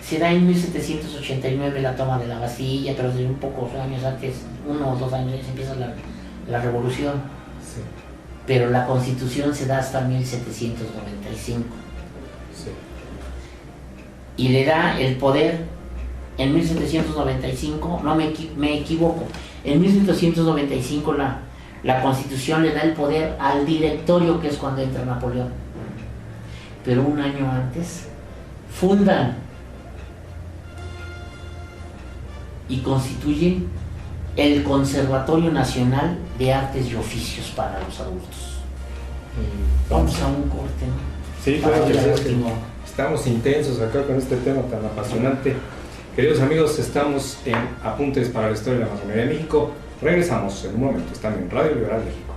se da en 1789 la toma de la Bastilla, pero desde un pocos años antes, 1 o 2 años, empieza la revolución. Sí. Pero la Constitución se da hasta 1795. Sí. Y le da el poder en 1795, no me equivoco, en 1795 la Constitución le da el poder al directorio, que es cuando entra Napoleón. Pero un año antes fundan y constituyen el Conservatorio Nacional de Artes y Oficios para los adultos. Vamos a un corte, ¿no? Sí, claro que sí. Estamos intensos acá con este tema tan apasionante. Queridos amigos, estamos en Apuntes para la Historia de la Masonería de México. Regresamos en un momento. Están en Radio Liberal México.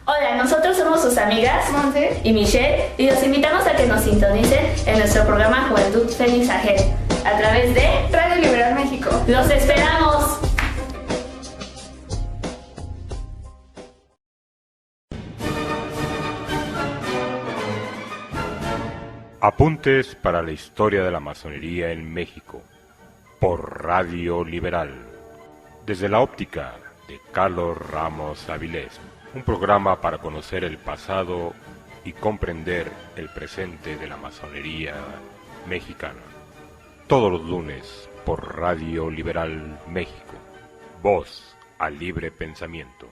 Hola, nosotros somos sus amigas Monse y Michelle y los invitamos a que nos sintonicen en nuestro programa Juventud Fénix Agel a través de Radio Liberal México. ¡Los esperamos! Apuntes para la Historia de la Masonería en México por Radio Liberal, desde la óptica de Carlos Ramos Avilés, un programa para conocer el pasado y comprender el presente de la masonería mexicana. Todos los lunes por Radio Liberal México, voz al libre pensamiento.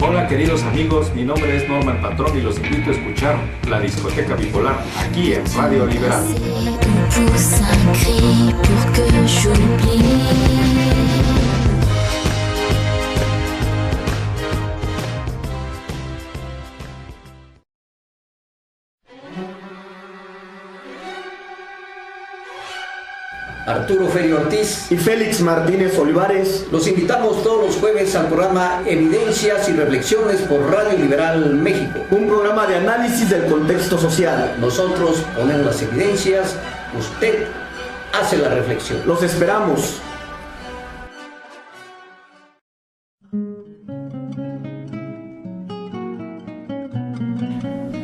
Hola queridos amigos, mi nombre es Norman Patrón y los invito a escuchar La Discoteca Bipolar aquí en Radio Liberal. Arturo Ferio Ortiz y Félix Martínez Olivares. Los invitamos todos los jueves al programa Evidencias y Reflexiones por Radio Liberal México. Un programa de análisis del contexto social. Nosotros ponemos las evidencias, usted hace la reflexión. Los esperamos.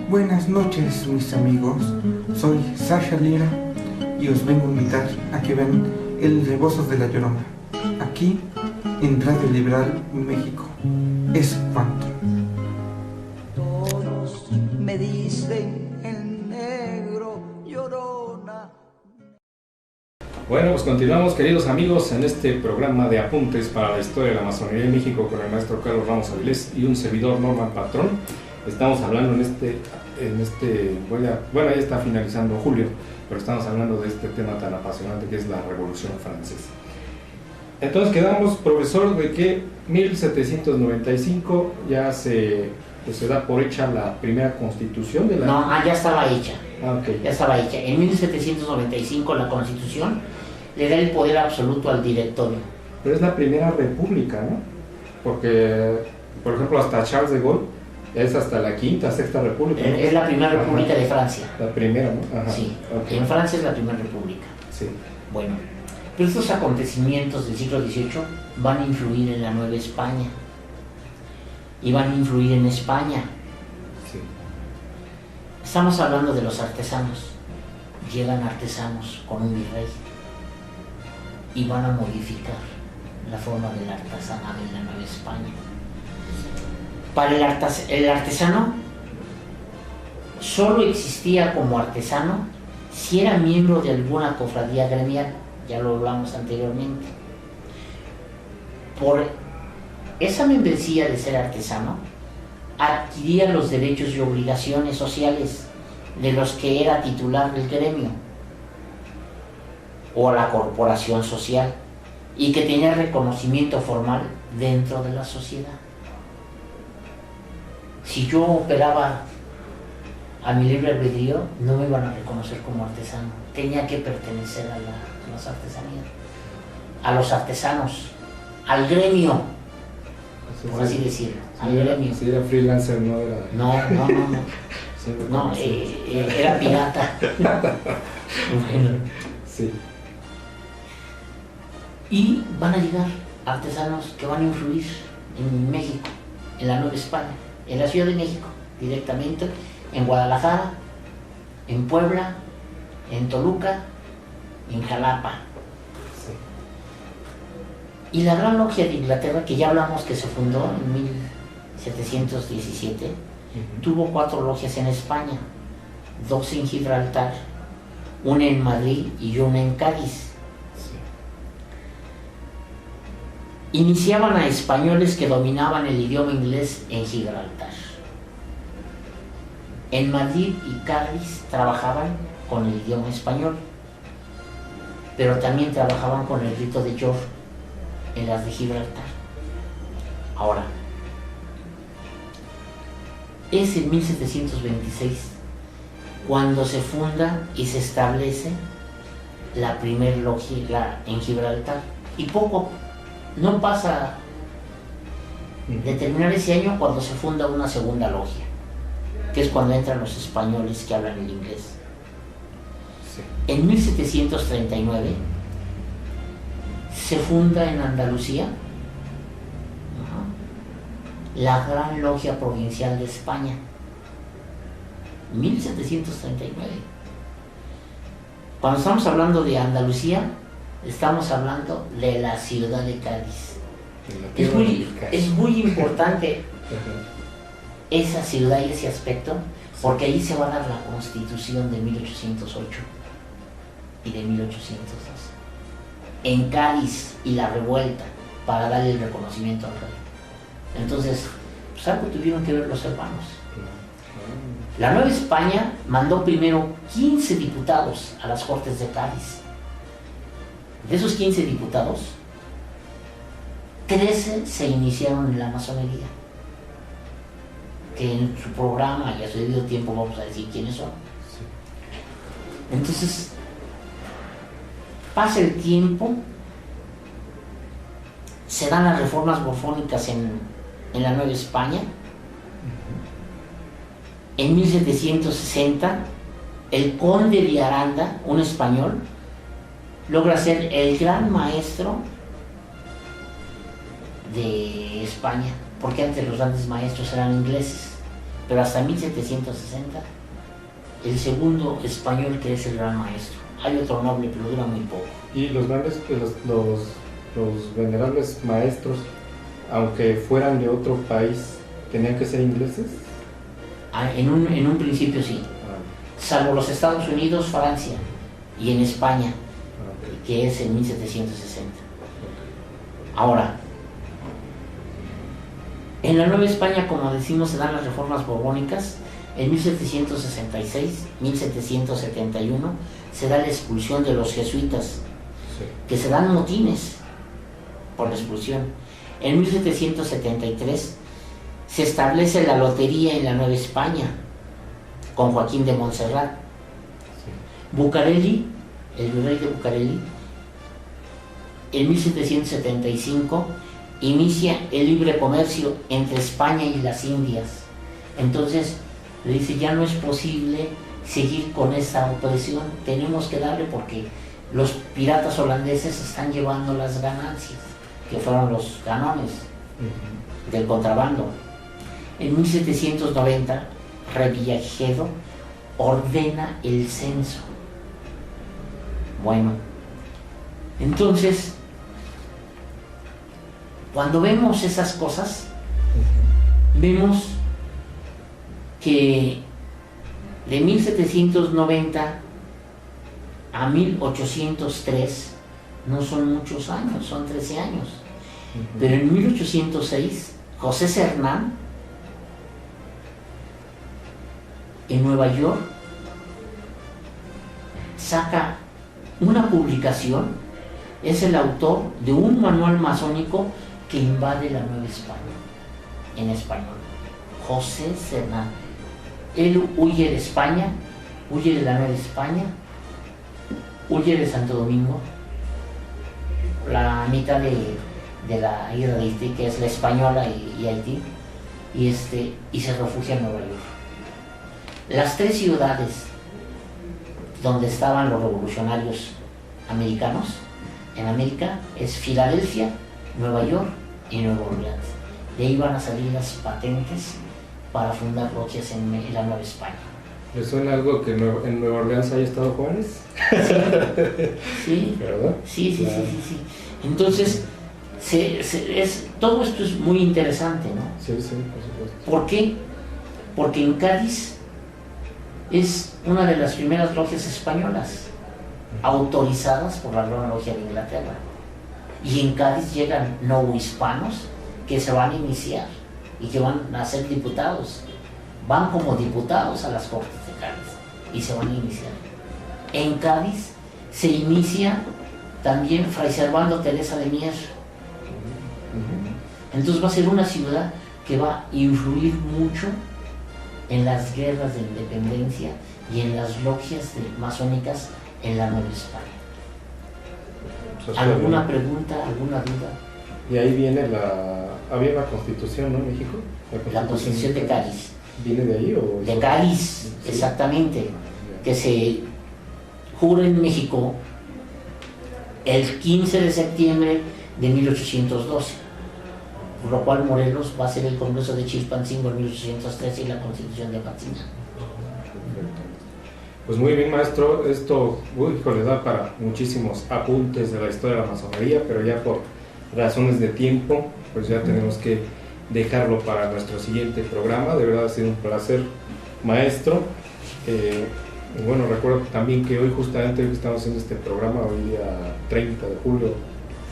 Buenas noches, mis amigos. Soy Sasha Lira y os vengo a invitar a que vean El Rebozos de la Llorona, aquí en Radio Liberal México. Es cuanto. Todos me dicen el negro Llorona. Bueno, pues continuamos queridos amigos en este programa de Apuntes para la Historia de la Masonería de México con el maestro Carlos Ramos Avilés y un servidor Norman Patrón. Estamos hablando bueno, ya está finalizando julio, pero estamos hablando de este tema tan apasionante que es la Revolución Francesa. Entonces quedamos, profesor, de que 1795 ya se da por hecha la primera constitución de la... No, ya estaba hecha. Okay. Ya estaba hecha. En 1795 la Constitución le da el poder absoluto al directorio. Pero es la primera república, ¿no? Porque, por ejemplo, hasta Charles de Gaulle es hasta la quinta, sexta república, ¿no? Es la primera república de Francia. La primera, ¿no? Ajá. Sí, Okay. en Francia es la primera república. Sí. Bueno, pero estos acontecimientos del siglo XVIII van a influir en la Nueva España y van a influir en España. Sí. Estamos hablando de los artesanos. Llegan artesanos con un virrey y van a modificar la forma del artesanado en la Nueva España. Para el artesano solo existía como artesano si era miembro de alguna cofradía gremial, ya lo hablamos anteriormente. Por esa membresía de ser artesano, adquiría los derechos y obligaciones sociales de los que era titular del gremio. o a la corporación social y que tenía reconocimiento formal dentro de la sociedad. Si yo operaba a mi libre albedrío, no me iban a reconocer como artesano. Tenía que pertenecer a las artesanías, a los artesanos, al gremio, por así decirlo, al gremio. Si era freelancer, no era... No. No, era pirata. Bueno. Sí. Y van a llegar artesanos que van a influir en México, en la Nueva España, en la Ciudad de México, directamente, en Guadalajara, en Puebla, en Toluca, en Jalapa. Sí. Y la Gran Logia de Inglaterra, que ya hablamos que se fundó en 1717, tuvo 4 logias en España, 2 en Gibraltar, una en Madrid y una en Cádiz. Iniciaban a españoles que dominaban el idioma inglés en Gibraltar. En Madrid y Cádiz trabajaban con el idioma español, pero también trabajaban con el rito de York en las de Gibraltar. Ahora, es en 1726 cuando se funda y se establece la primer logia en Gibraltar, y poco, no pasa de terminar ese año cuando se funda una segunda logia, que es cuando entran los españoles que hablan el inglés. Sí. En 1739 se funda en Andalucía la Gran Logia Provincial de España. 1739. Cuando estamos hablando de Andalucía, estamos hablando de la ciudad de Cádiz. Es muy importante esa ciudad y ese aspecto, porque ahí se va a dar la Constitución de 1808 y de 1812. En Cádiz, y la revuelta para darle el reconocimiento al rey. Entonces, pues algo tuvieron que ver los hermanos. La Nueva España mandó primero 15 diputados a las Cortes de Cádiz. De esos 15 diputados, 13 se iniciaron en la masonería, que en su programa y a su debido tiempo vamos a decir quiénes son. Entonces, pasa el tiempo, se dan las reformas borbónicas en la Nueva España. En 1760, el conde de Aranda, un español, logra ser el gran maestro de España, porque antes los grandes maestros eran ingleses, pero hasta 1760, el segundo español que es el gran maestro. Hay otro noble, pero dura muy poco. Y los grandes, los venerables maestros, aunque fueran de otro país, ¿tenían que ser ingleses? En un principio sí, salvo los Estados Unidos, Francia y en España, que es en 1760. Ahora, en la Nueva España, como decimos, se dan las reformas borbónicas. En 1766, 1771, se da la expulsión de los jesuitas, que se dan motines por la expulsión. En 1773 se establece la lotería en la Nueva España con Joaquín de Montserrat. Bucareli, el virrey de Bucareli, en 1775 inicia el libre comercio entre España y las Indias. Entonces le dice, ya no es posible seguir con esta opresión, tenemos que darle, porque los piratas holandeses están llevando las ganancias, que fueron los ganones del contrabando. En 1790, Revillagigedo ordena el censo. Bueno, entonces, cuando vemos esas cosas, vemos que de 1790 a 1803 no son muchos años, son 13 años. Pero en 1806, José Cernán, en Nueva York, saca una publicación, es el autor de un manual masónico que invade la Nueva España, en español. José Serrano. Él huye de España, huye de la Nueva España, huye de Santo Domingo, la mitad de la isla de Haití, que es la Española y Haití, y se refugia en Nueva York. Las tres ciudades donde estaban los revolucionarios americanos en América es Filadelfia, Nueva York y Nueva Orleans. De ahí van a salir las patentes para fundar logias en la Nueva España. ¿Le suena algo que en Nueva Orleans haya estado Juárez? Sí, ¿verdad? Sí. Claro. Sí. Entonces, todo esto es muy interesante, ¿no? Sí, por supuesto. ¿Por qué? Porque en Cádiz es una de las primeras logias españolas autorizadas por la Gran Logia de Inglaterra. Y en Cádiz llegan novohispanos que se van a iniciar y que van a ser diputados. Van como diputados a las Cortes de Cádiz y se van a iniciar. En Cádiz se inicia también Fray Servando Teresa de Mier. Entonces va a ser una ciudad que va a influir mucho en las guerras de independencia y en las logias masónicas en la Nueva España. ¿Alguna pregunta, alguna duda? Y ahí viene había la Constitución, ¿no, México? La Constitución de Cádiz. ¿Viene de ahí o...? De Cádiz, ¿sí? Exactamente. Que se jura en México el 15 de septiembre de 1812. Por lo cual Morelos va a ser el Congreso de Chilpancingo en 1813 y la Constitución de Patzingán. Pues muy bien, maestro, esto le da para muchísimos apuntes de la historia de la masonería, pero ya por razones de tiempo, pues ya tenemos que dejarlo para nuestro siguiente programa. De verdad ha sido un placer, maestro. Bueno, recuerdo también que hoy, justamente hoy que estamos haciendo este programa, hoy día 30 de julio,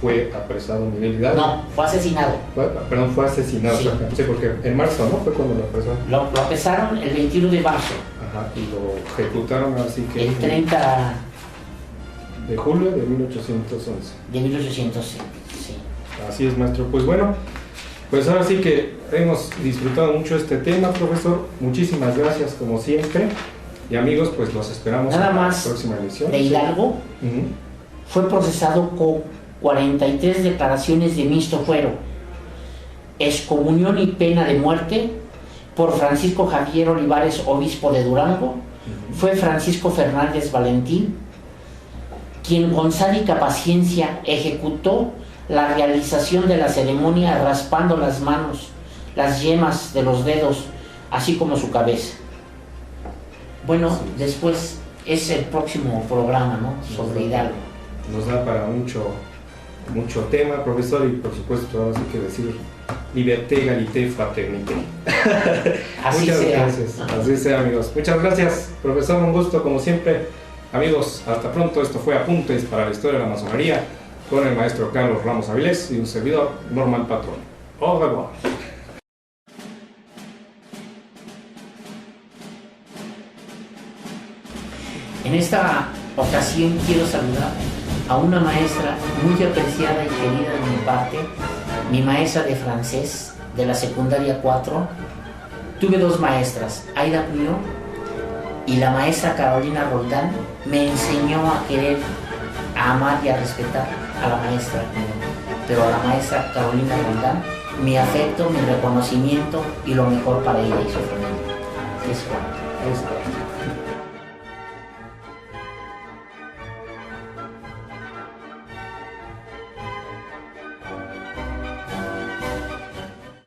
fue apresado Miguel Hidalgo. No, fue asesinado. Fue asesinado. Sí. Sí, porque en marzo, ¿no? Fue cuando lo apresaron. Lo apresaron el 21 de marzo. Ajá, y lo ejecutaron así que... El 30 de julio de 1811. de 1811, sí. Así es, maestro. Pues bueno, pues ahora sí que hemos disfrutado mucho este tema, profesor. Muchísimas gracias, como siempre. Y amigos, pues los esperamos Nada en más la próxima emisión. de Hidalgo fue procesado con 43 declaraciones de mixto fuero, excomunión y pena de muerte por Francisco Javier Olivares, obispo de Durango. Fue Francisco Fernández Valentín quien con sádica paciencia ejecutó la realización de la ceremonia raspando las manos, las yemas de los dedos, así como su cabeza. Bueno, después es el próximo programa, ¿no? Sobre Hidalgo. Nos da para mucho tema, profesor, y por supuesto, ahora sí que decir liberté, égalité, fraternité. Así Muchas sea. gracias. Así sea, amigos. Muchas gracias, profesor, un gusto como siempre. Amigos, hasta pronto. Esto fue Apuntes para la Historia de la Masonería con el maestro Carlos Ramos Avilés y un servidor, Norman Patrón. Au revoir. En esta ocasión quiero saludar a una maestra muy apreciada y querida de mi parte, mi maestra de francés de la secundaria 4. Tuve dos maestras, Aida Puñó y la maestra Carolina Roldán. Me enseñó a querer, a amar y a respetar a la maestra Puñó, pero a la maestra Carolina Roldán, mi afecto, mi reconocimiento y lo mejor para ella y su familia. Así es, Juan.